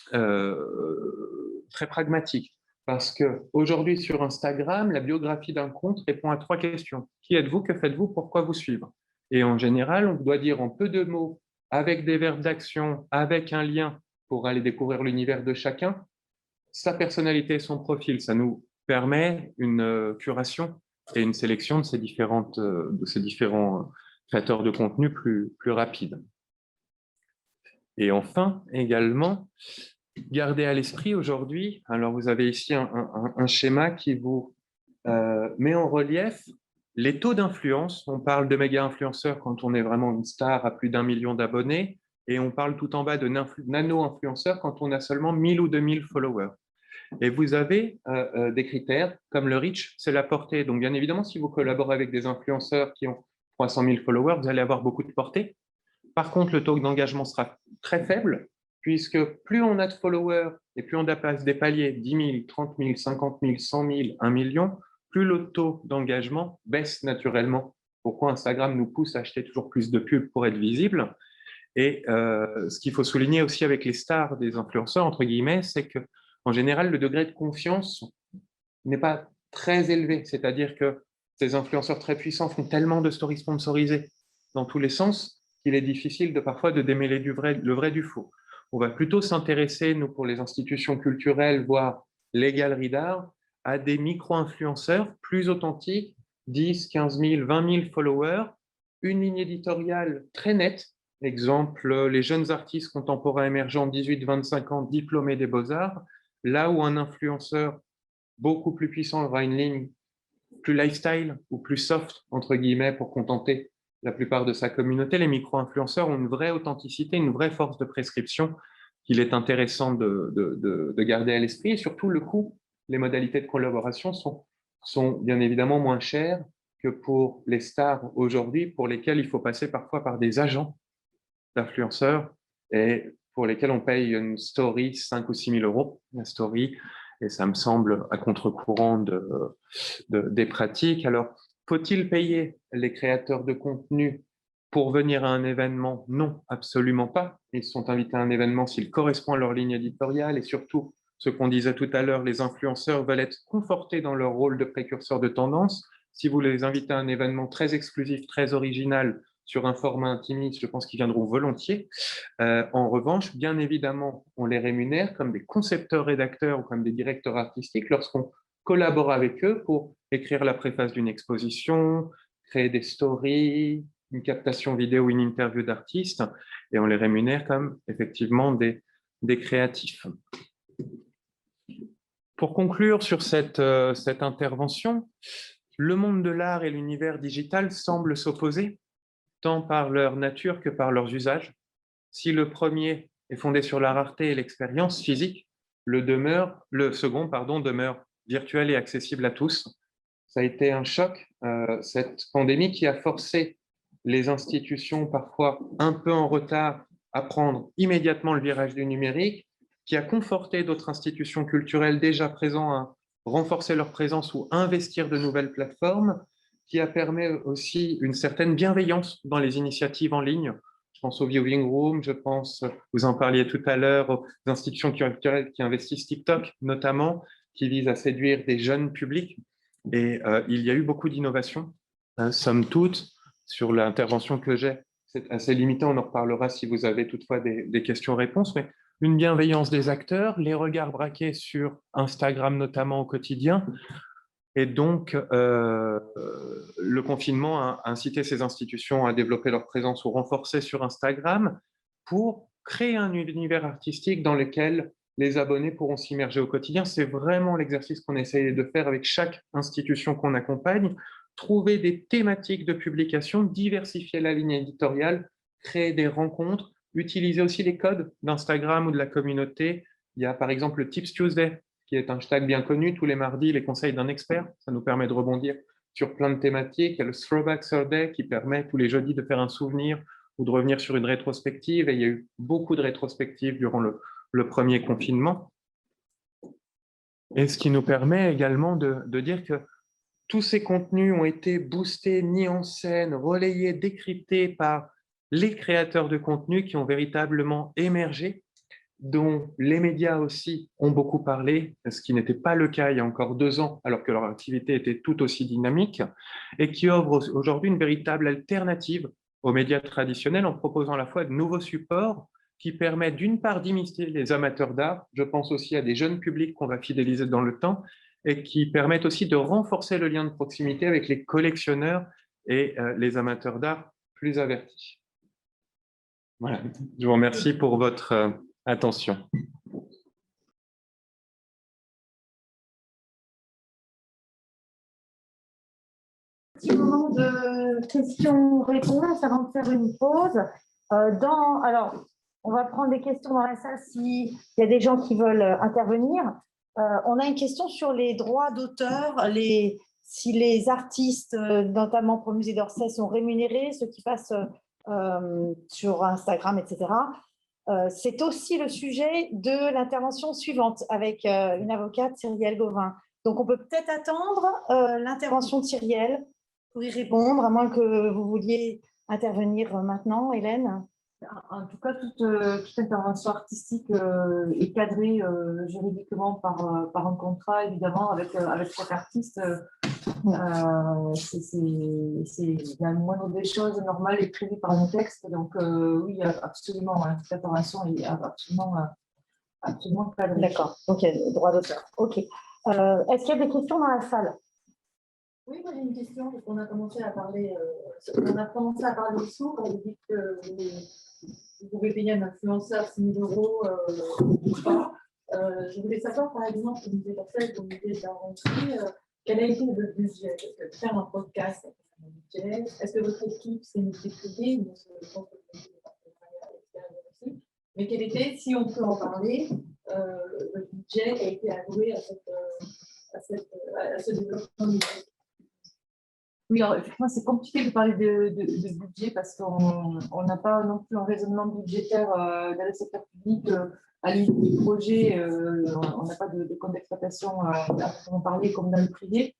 très pragmatique. Parce qu'aujourd'hui, sur Instagram, la biographie d'un compte répond à 3 questions. Qui êtes-vous? Que faites-vous? Pourquoi vous suivre? Et en général, on doit dire en peu de mots, avec des verbes d'action, avec un lien pour aller découvrir l'univers de chacun, sa personnalité et son profil. Ça nous permet une curation et une sélection de ces différents créateurs de contenu plus rapides. Et enfin, également, gardez à l'esprit aujourd'hui, alors vous avez ici un schéma qui vous met en relief les taux d'influence. On parle de méga-influenceurs quand on est vraiment une star à plus d'1 million d'abonnés, et on parle tout en bas de nano-influenceurs quand on a seulement 1000 ou 2000 followers. Et vous avez des critères comme le reach, c'est la portée. Donc, bien évidemment, si vous collaborez avec des influenceurs qui ont 300 000 followers, vous allez avoir beaucoup de portée. Par contre, le taux d'engagement sera très faible, puisque plus on a de followers et plus on dépasse des paliers, 10 000, 30 000, 50 000, 100 000, 1 million, plus le taux d'engagement baisse naturellement. Pourquoi Instagram nous pousse à acheter toujours plus de pubs pour être visible? Et ce qu'il faut souligner aussi avec les stars des influenceurs, entre guillemets, c'est qu'en général, le degré de confiance n'est pas très élevé. C'est-à-dire que ces influenceurs très puissants font tellement de stories sponsorisées dans tous les sens qu'il est difficile parfois de démêler le vrai du faux. On va plutôt s'intéresser, nous, pour les institutions culturelles, voire les galeries d'art, à des micro-influenceurs plus authentiques, 10, 15 000, 20 000 followers, une ligne éditoriale très nette. Exemple, les jeunes artistes contemporains émergents, 18-25 ans, diplômés des Beaux-Arts, là où un influenceur beaucoup plus puissant aura une ligne plus lifestyle ou plus soft, entre guillemets, pour contenter la plupart de sa communauté. Les micro-influenceurs ont une vraie authenticité, une vraie force de prescription qu'il est intéressant de garder à l'esprit. Et surtout, le coût, les modalités de collaboration sont bien évidemment moins chères que pour les stars aujourd'hui, pour lesquelles il faut passer parfois par des agents d'influenceurs et pour lesquels on paye une story 5 ou 6 000 euros, la story, et ça me semble à contre-courant des pratiques. Alors, faut-il payer les créateurs de contenu pour venir à un événement? Non, absolument pas. Ils sont invités à un événement s'il correspond à leur ligne éditoriale et surtout, ce qu'on disait tout à l'heure, les influenceurs veulent être confortés dans leur rôle de précurseur de tendance. Si vous les invitez à un événement très exclusif, très original, sur un format intimiste, je pense qu'ils viendront volontiers. En revanche, bien évidemment, on les rémunère comme des concepteurs-rédacteurs ou comme des directeurs artistiques lorsqu'on collabore avec eux pour écrire la préface d'une exposition, créer des stories, une captation vidéo, une interview d'artistes, et on les rémunère comme effectivement des créatifs. Pour conclure sur cette intervention, le monde de l'art et l'univers digital semblent s'opposer, tant par leur nature que par leurs usages. Si le premier est fondé sur la rareté et l'expérience physique, le second demeure virtuel et accessible à tous. Ça a été un choc, cette pandémie qui a forcé les institutions, parfois un peu en retard, à prendre immédiatement le virage du numérique, qui a conforté d'autres institutions culturelles déjà présentes à renforcer leur présence ou investir de nouvelles plateformes, qui a permis aussi une certaine bienveillance dans les initiatives en ligne. Je pense au Viewing Room, je pense, vous en parliez tout à l'heure, aux institutions culturelles qui investissent TikTok notamment, qui visent à séduire des jeunes publics. Et il y a eu beaucoup d'innovations, somme toute, sur l'intervention que j'ai. C'est assez limité, on en reparlera si vous avez toutefois des questions-réponses, mais une bienveillance des acteurs, les regards braqués sur Instagram notamment au quotidien. Et donc, le confinement a incité ces institutions à développer leur présence ou renforcer sur Instagram pour créer un univers artistique dans lequel les abonnés pourront s'immerger au quotidien. C'est vraiment l'exercice qu'on essaie de faire avec chaque institution qu'on accompagne, trouver des thématiques de publication, diversifier la ligne éditoriale, créer des rencontres, utiliser aussi les codes d'Instagram ou de la communauté. Il y a par exemple le Tips Tuesday, qui est un hashtag bien connu, tous les mardis, les conseils d'un expert. Ça nous permet de rebondir sur plein de thématiques. Il y a le Throwback Thursday qui permet tous les jeudis de faire un souvenir ou de revenir sur une rétrospective. Et il y a eu beaucoup de rétrospectives durant le premier confinement. Et ce qui nous permet également de dire que tous ces contenus ont été boostés, mis en scène, relayés, décryptés par les créateurs de contenu qui ont véritablement émergé, dont les médias aussi ont beaucoup parlé, ce qui n'était pas le cas il y a encore 2 ans, alors que leur activité était tout aussi dynamique, et qui offre aujourd'hui une véritable alternative aux médias traditionnels en proposant à la fois de nouveaux supports qui permettent d'une part d'imiter les amateurs d'art, je pense aussi à des jeunes publics qu'on va fidéliser dans le temps, et qui permettent aussi de renforcer le lien de proximité avec les collectionneurs et les amateurs d'art plus avertis. Voilà, je vous remercie pour votre attention. Petit moment de questions-réponses avant de faire une pause. Alors, on va prendre des questions dans la salle s'il y a des gens qui veulent intervenir. On a une question sur les droits d'auteur, si les artistes, notamment pour le musée d'Orsay, sont rémunérés, ceux qui passent sur Instagram, etc. C'est aussi le sujet de l'intervention suivante avec une avocate, Cyrielle Gauvin. Donc, on peut peut-être attendre l'intervention de Cyrielle pour y répondre, à moins que vous vouliez intervenir maintenant, Hélène. En tout cas, toute intervention artistique est cadrée juridiquement par un contrat, évidemment, avec chaque artiste. C'est la moindre des choses normales et prévue par un texte. Donc, oui, absolument, hein, cette intervention est absolument cadrée. D'accord, ok, droit d'auteur. Ok. Est-ce qu'il y a des questions dans la salle? Oui, moi j'ai une question, parce qu'on a commencé à parler, aux sourds, on dit que vous pouvez payer un influenceur 6 000 € ou pas. Je voulais savoir, par exemple, au musée d'Orsay, au musée de la rentrée, quel a été le budget? Parce que faire un podcast, c'est un budget. Est-ce que votre équipe s'est multipliée? Je pense que vous avez des partenariats extérieurs aussi. Mais quel était, si on peut en parler, le budget qui a été alloué à ce développement du budget? Oui, alors, effectivement, c'est compliqué de parler de budget parce qu'on n'a pas non plus un raisonnement budgétaire dans le secteur public. À l'île du projet, on n'a pas de compte d'exploitation à proprement parler comme dans le privé.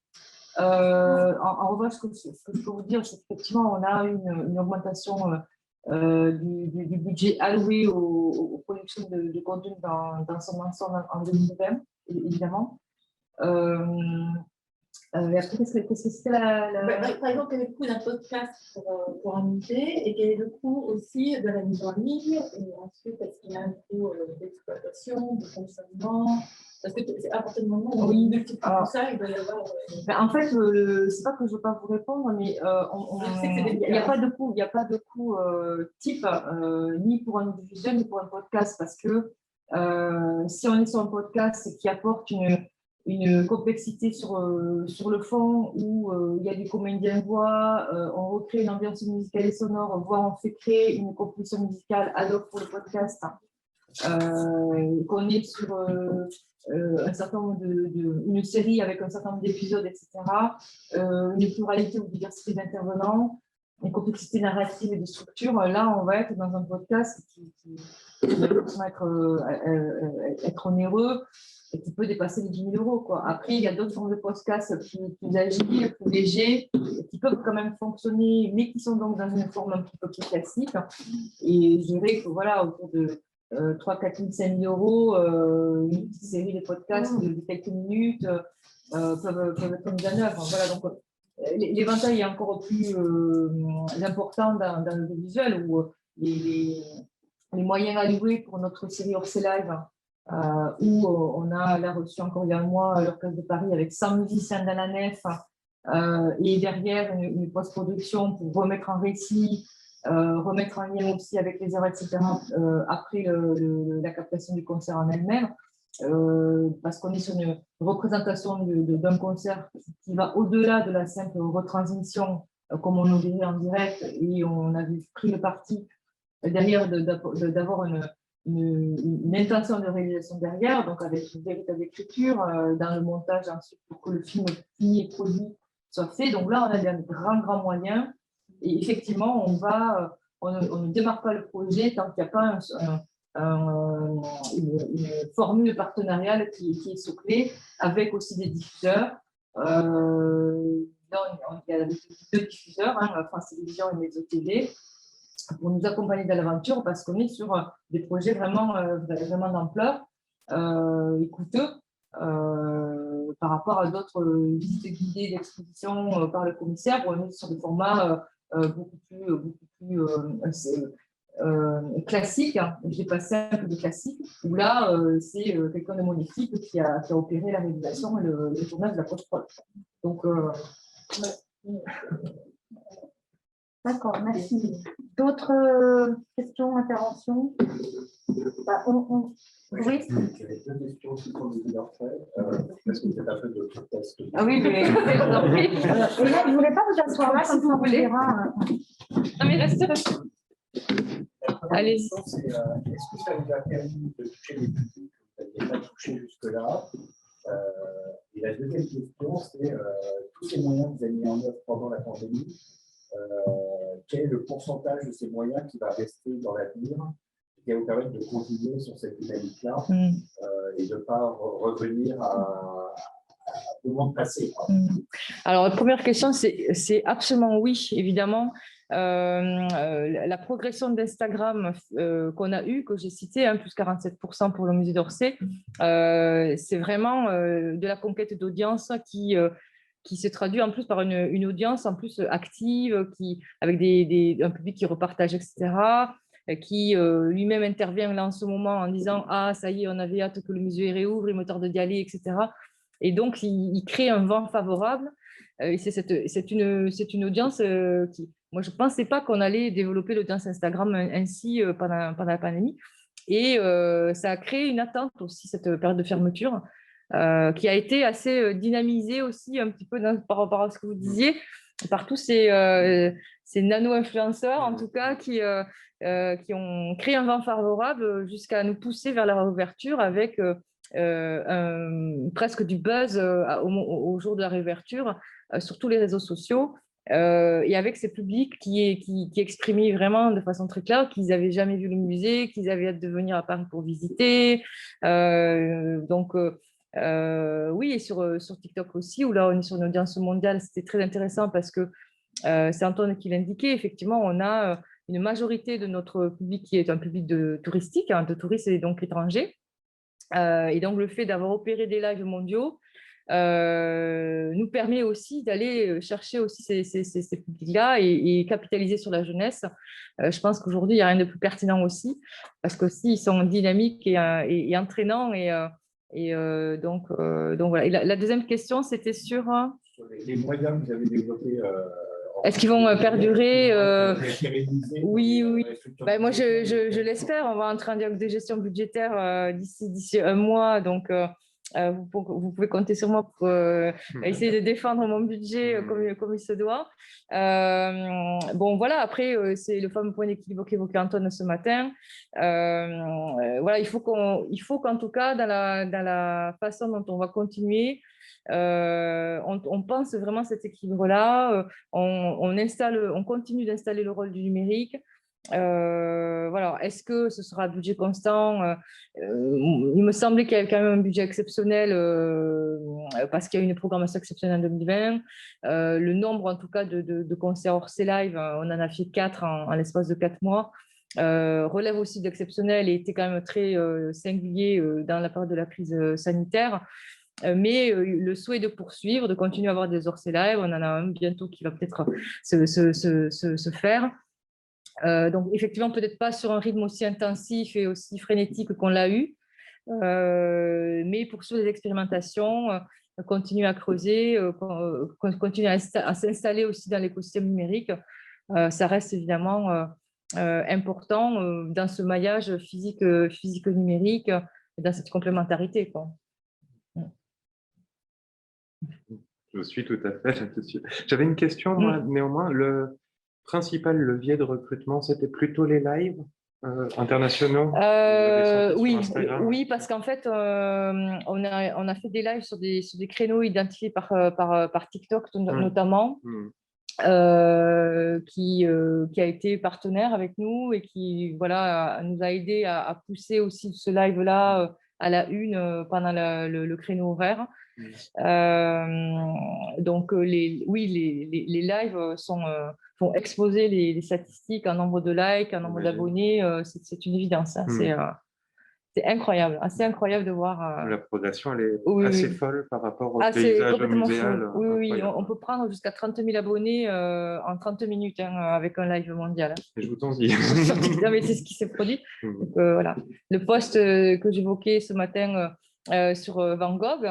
En revanche, ce que je peux vous dire, c'est qu'effectivement, on a une augmentation du budget alloué aux productions de contenu dans son ensemble en 2020, évidemment. Après, qu'est-ce que c'était par exemple, quel est le coût d'un podcast pour un musée et quel est le coût aussi de la mise en ligne? Et ensuite, est-ce qu'il y a un coût d'exploitation, de fonctionnement? Parce que à partir du moment où on multiplie tout ça, il doit y avoir. En fait, c'est pas que je ne veux pas vous répondre, mais il n'y a pas de coût, type ni pour un audiovisuel ni pour un podcast, parce que si on est sur un podcast qui apporte une complexité sur le fond, où il y a du comédien voix, on recrée une ambiance musicale et sonore, voire on fait créer une composition musicale ad hoc pour le podcast, qu'on est sur un certain nombre une série avec un certain nombre d'épisodes, etc., une pluralité ou diversité d'intervenants, une complexité narrative et de structure. Là, on va être dans un podcast qui va être onéreux et qui peut dépasser les 10 000 €. Quoi. Après, il y a d'autres formes de podcasts plus agiles, plus légers, qui peuvent quand même fonctionner, mais qui sont donc dans une forme un petit peu plus classique. Et je dirais que voilà, autour de 3 4 000, 5 000 €, une petite série de podcasts de quelques minutes peuvent être mis en œuvre. Voilà, donc l'éventail est encore plus important dans le visuel, où les moyens alloués pour notre série Orsay Live, où on a là reçu encore il y a un mois l'Orchestre de Paris avec 100 musiciens dans la nef, et derrière une post-production pour remettre en récit, remettre en lien aussi avec les heures, etc., après la captation du concert en elle-même, parce qu'on est sur une représentation d'un concert qui va au-delà de la simple retransmission, comme on le verrait en direct, et on avait pris le parti derrière d'avoir une intention de réalisation derrière, donc avec une véritable écriture, dans le montage ensuite pour que le film fini et produit soit fait. Donc là, on a des grands moyens, et effectivement, on ne démarre pas le projet tant qu'il n'y a pas une formule partenariale qui est soclée, avec aussi des diffuseurs. Il y a 2 diffuseurs, France Télévisions et Mezzo TV, pour nous accompagner dans l'aventure, parce qu'on est sur des projets vraiment d'ampleur et coûteux par rapport à d'autres visites guidées d'exposition par le commissaire, où on est sur des formats beaucoup plus classiques. J'ai passé un peu de classique, où là, c'est quelqu'un de mon équipe qui a opéré la réalisation et le tournage de la post-prod. Donc, d'accord, merci. D'autres questions, interventions? Oui. J'avais 2 questions aussi pour le musée d'Orsay. Est-ce que vous êtes un peu de test? Ah oui, mais Je ne voulais pas vous asseoir là, si vous voulez. Non, mais restez. Allez. Est-ce que ça vous a permis de toucher les publics que vous n'aviez pas touché jusque-là? Et la deuxième question, c'est tous ces moyens que vous avez mis en œuvre pendant la pandémie, quel est le pourcentage de ces moyens qui va rester dans l'avenir, qui va vous permettre de continuer sur cette dynamique-là et de ne pas revenir à au monde passé. Alors, la première question, c'est absolument oui, évidemment. La progression d'Instagram qu'on a eue, que j'ai citée, plus 47% pour le musée d'Orsay, c'est vraiment de la conquête d'audience qui se traduit en plus par une audience en plus active, avec un public qui repartage, etc., qui lui-même intervient là en ce moment en disant « Ah, ça y est, on avait hâte que le musée réouvre, il me tarde d'y aller, etc. » Et donc, il crée un vent favorable. Et c'est une audience qui… Moi, je ne pensais pas qu'on allait développer l'audience Instagram ainsi pendant la pandémie. Et ça a créé une attente aussi, cette période de fermeture, qui a été assez dynamisée aussi un petit peu par rapport à ce que vous disiez, par tous ces nano-influenceurs, en tout cas, qui ont créé un vent favorable jusqu'à nous pousser vers la réouverture avec presque du buzz au jour de la réouverture sur tous les réseaux sociaux. Et avec ces publics qui exprimaient vraiment de façon très claire qu'ils n'avaient jamais vu le musée, qu'ils avaient hâte de venir à Paris pour visiter. Oui, et sur TikTok aussi, où là on est sur une audience mondiale, c'était très intéressant parce que c'est Antoine qui l'indiquait, effectivement, on a une majorité de notre public qui est un public touristique, de touristes et donc étrangers. Et donc le fait d'avoir opéré des lives mondiaux nous permet aussi d'aller chercher aussi ces publics-là et capitaliser sur la jeunesse. Je pense qu'aujourd'hui, il n'y a rien de plus pertinent aussi, parce qu'aussi, ils sont dynamiques et entraînants. Donc voilà. Et la deuxième question, c'était sur les moyens que vous avez développés. Est-ce qu'ils vont perdurer Oui, oui. Ben, moi, je l'espère. On va entrer en dialogue de gestion budgétaire d'ici un mois. Donc, vous pouvez compter sur moi pour essayer de défendre mon budget comme il se doit. Bon, voilà. Après, c'est le fameux point d'équilibre qu'évoquait Antoine ce matin. Voilà, il faut qu'en tout cas, dans la façon dont on va continuer, on pense vraiment cet équilibre-là. On continue d'installer le rôle du numérique. Voilà. Est-ce que ce sera un budget constant? Il me semblait qu'il y avait quand même un budget exceptionnel parce qu'il y a eu une programmation exceptionnelle en 2020. Le nombre, en tout cas, de concerts hors live, on en a fait 4 en l'espace de 4 mois. Relève aussi d'exceptionnel et était quand même très singulier dans la période de la crise sanitaire. Mais le souhait de poursuivre, de continuer à avoir des hors live, on en a un bientôt qui va peut-être se faire. Donc, effectivement, peut-être pas sur un rythme aussi intensif et aussi frénétique qu'on l'a eu, mais poursuivre les expérimentations, continuer à creuser, continuer à s'installer aussi dans l'écosystème numérique. Ça reste évidemment important dans ce maillage physique-numérique, dans cette complémentarité, quoi. Je suis tout à fait là-dessus. J'avais une question, moi, néanmoins. Le principal levier de recrutement, c'était plutôt les lives internationaux oui, parce qu'en fait, on a fait des lives sur des créneaux identifiés par TikTok notamment, qui a été partenaire avec nous et qui voilà, nous a aidé à pousser aussi ce live-là à la une pendant le créneau horaire. Donc, les lives font exploser les statistiques en nombre de likes, en nombre d'abonnés. C'est une évidence. Hein, c'est incroyable, assez incroyable de voir. La progression, elle est assez folle par rapport au paysage muséal. Oui, on peut prendre jusqu'à 30 000 abonnés en 30 minutes avec un live mondial. Et je vous en dis. Non, mais c'est ce qui s'est produit. Donc, voilà. Le post que j'évoquais ce matin sur Van Gogh,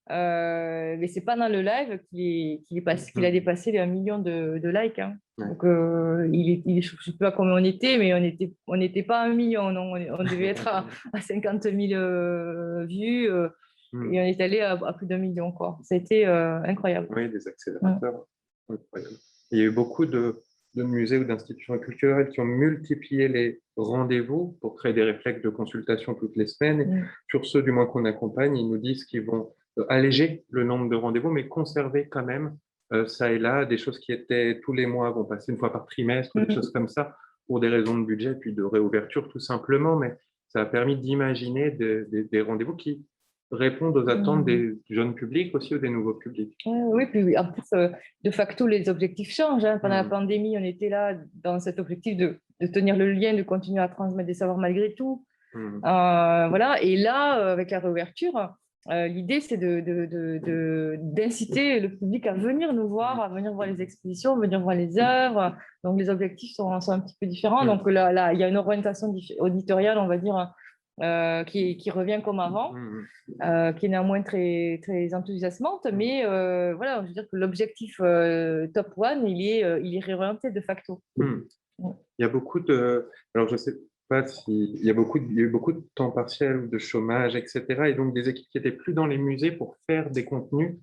mais c'est pas dans le live qu'il a dépassé les 1 million de likes. Hein. Donc, je ne sais pas combien on était, mais on n'était pas à 1 million. Non, on devait être à 50 000 vues et on est allé à plus d'1 million. Quoi. Ça a été incroyable. Oui, des accélérateurs. Incroyable. Il y a eu beaucoup de musées ou d'institutions culturelles qui ont multiplié les rendez-vous pour créer des réflexes de consultation toutes les semaines. Sur ceux, du moins qu'on accompagne, ils nous disent qu'ils vont alléger le nombre de rendez-vous, mais conserver quand même ça et là des choses qui étaient tous les mois, vont passer une fois par trimestre, des choses comme ça, pour des raisons de budget, puis de réouverture tout simplement. Mais ça a permis d'imaginer des rendez-vous qui répondent aux attentes des jeunes publics aussi ou des nouveaux publics. Oui, puis en plus, de facto, les objectifs changent. Hein. Pendant la pandémie, on était là dans cet objectif de tenir le lien, de continuer à transmettre des savoirs malgré tout. Voilà. Et là, avec la réouverture, l'idée, c'est d'inciter le public à venir nous voir, à venir voir les expositions, à venir voir les œuvres. Donc, les objectifs sont un petit peu différents. Donc, là, il y a une orientation auditoriale, on va dire, qui revient comme avant, qui est néanmoins très, très enthousiasmante. Mais voilà, je veux dire que l'objectif top one, il est réorienté de facto. Il y a beaucoup de... Alors, je sais pas s'il y a eu beaucoup de temps partiel ou de chômage, etc. Et donc, des équipes qui n'étaient plus dans les musées pour faire des contenus.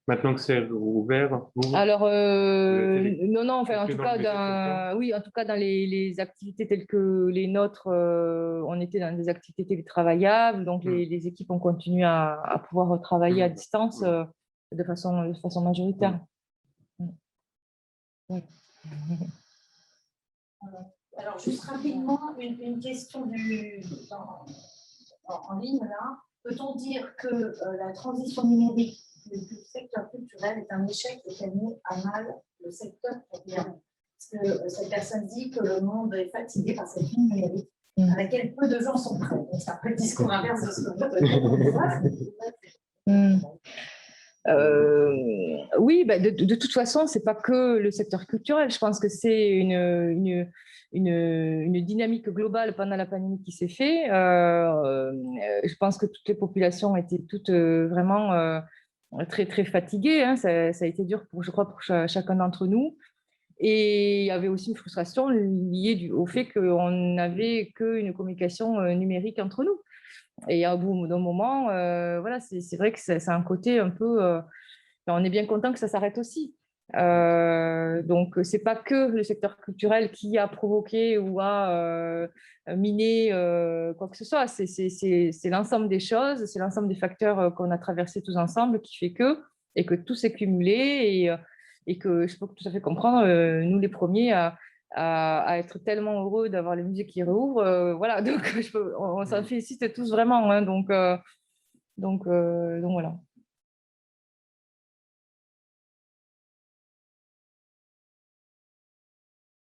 Maintenant que c'est ouvert, alors non, enfin en tout cas en tout cas dans les activités telles que les nôtres, on était dans des activités télétravaillables, donc les équipes ont continué à pouvoir travailler à distance de façon majoritaire. Alors juste rapidement une question en ligne là. Peut-on dire que la transition numérique du secteur culturel est un échec et qu'elle met à mal le secteur culturel? Parce que cette personne dit que le monde est fatigué par cette ligne numérique à laquelle peu de gens sont prêts. Donc c'est un peu le discours inverse de ce que oui, de toute façon, c'est pas que le secteur culturel. Je pense que c'est une dynamique globale pendant la pandémie qui s'est faite. Je pense que toutes les populations étaient toutes vraiment très, très fatiguées. Hein. Ça a été dur, je crois, pour chacun d'entre nous. Et il y avait aussi une frustration liée au fait qu'on n'avait qu'une communication numérique entre nous. Et au bout d'un moment, voilà, c'est vrai que c'est un côté un peu... on est bien content que ça s'arrête aussi. Donc, ce n'est pas que le secteur culturel qui a provoqué ou a miné quoi que ce soit. C'est l'ensemble des choses, c'est l'ensemble des facteurs qu'on a traversés tous ensemble qui fait que, et que tout s'est cumulé et que je peux tout à fait comprendre, nous les premiers, à être tellement heureux d'avoir les musées qui réouvrent. Voilà, donc on s'en félicite tous vraiment. Hein, donc voilà.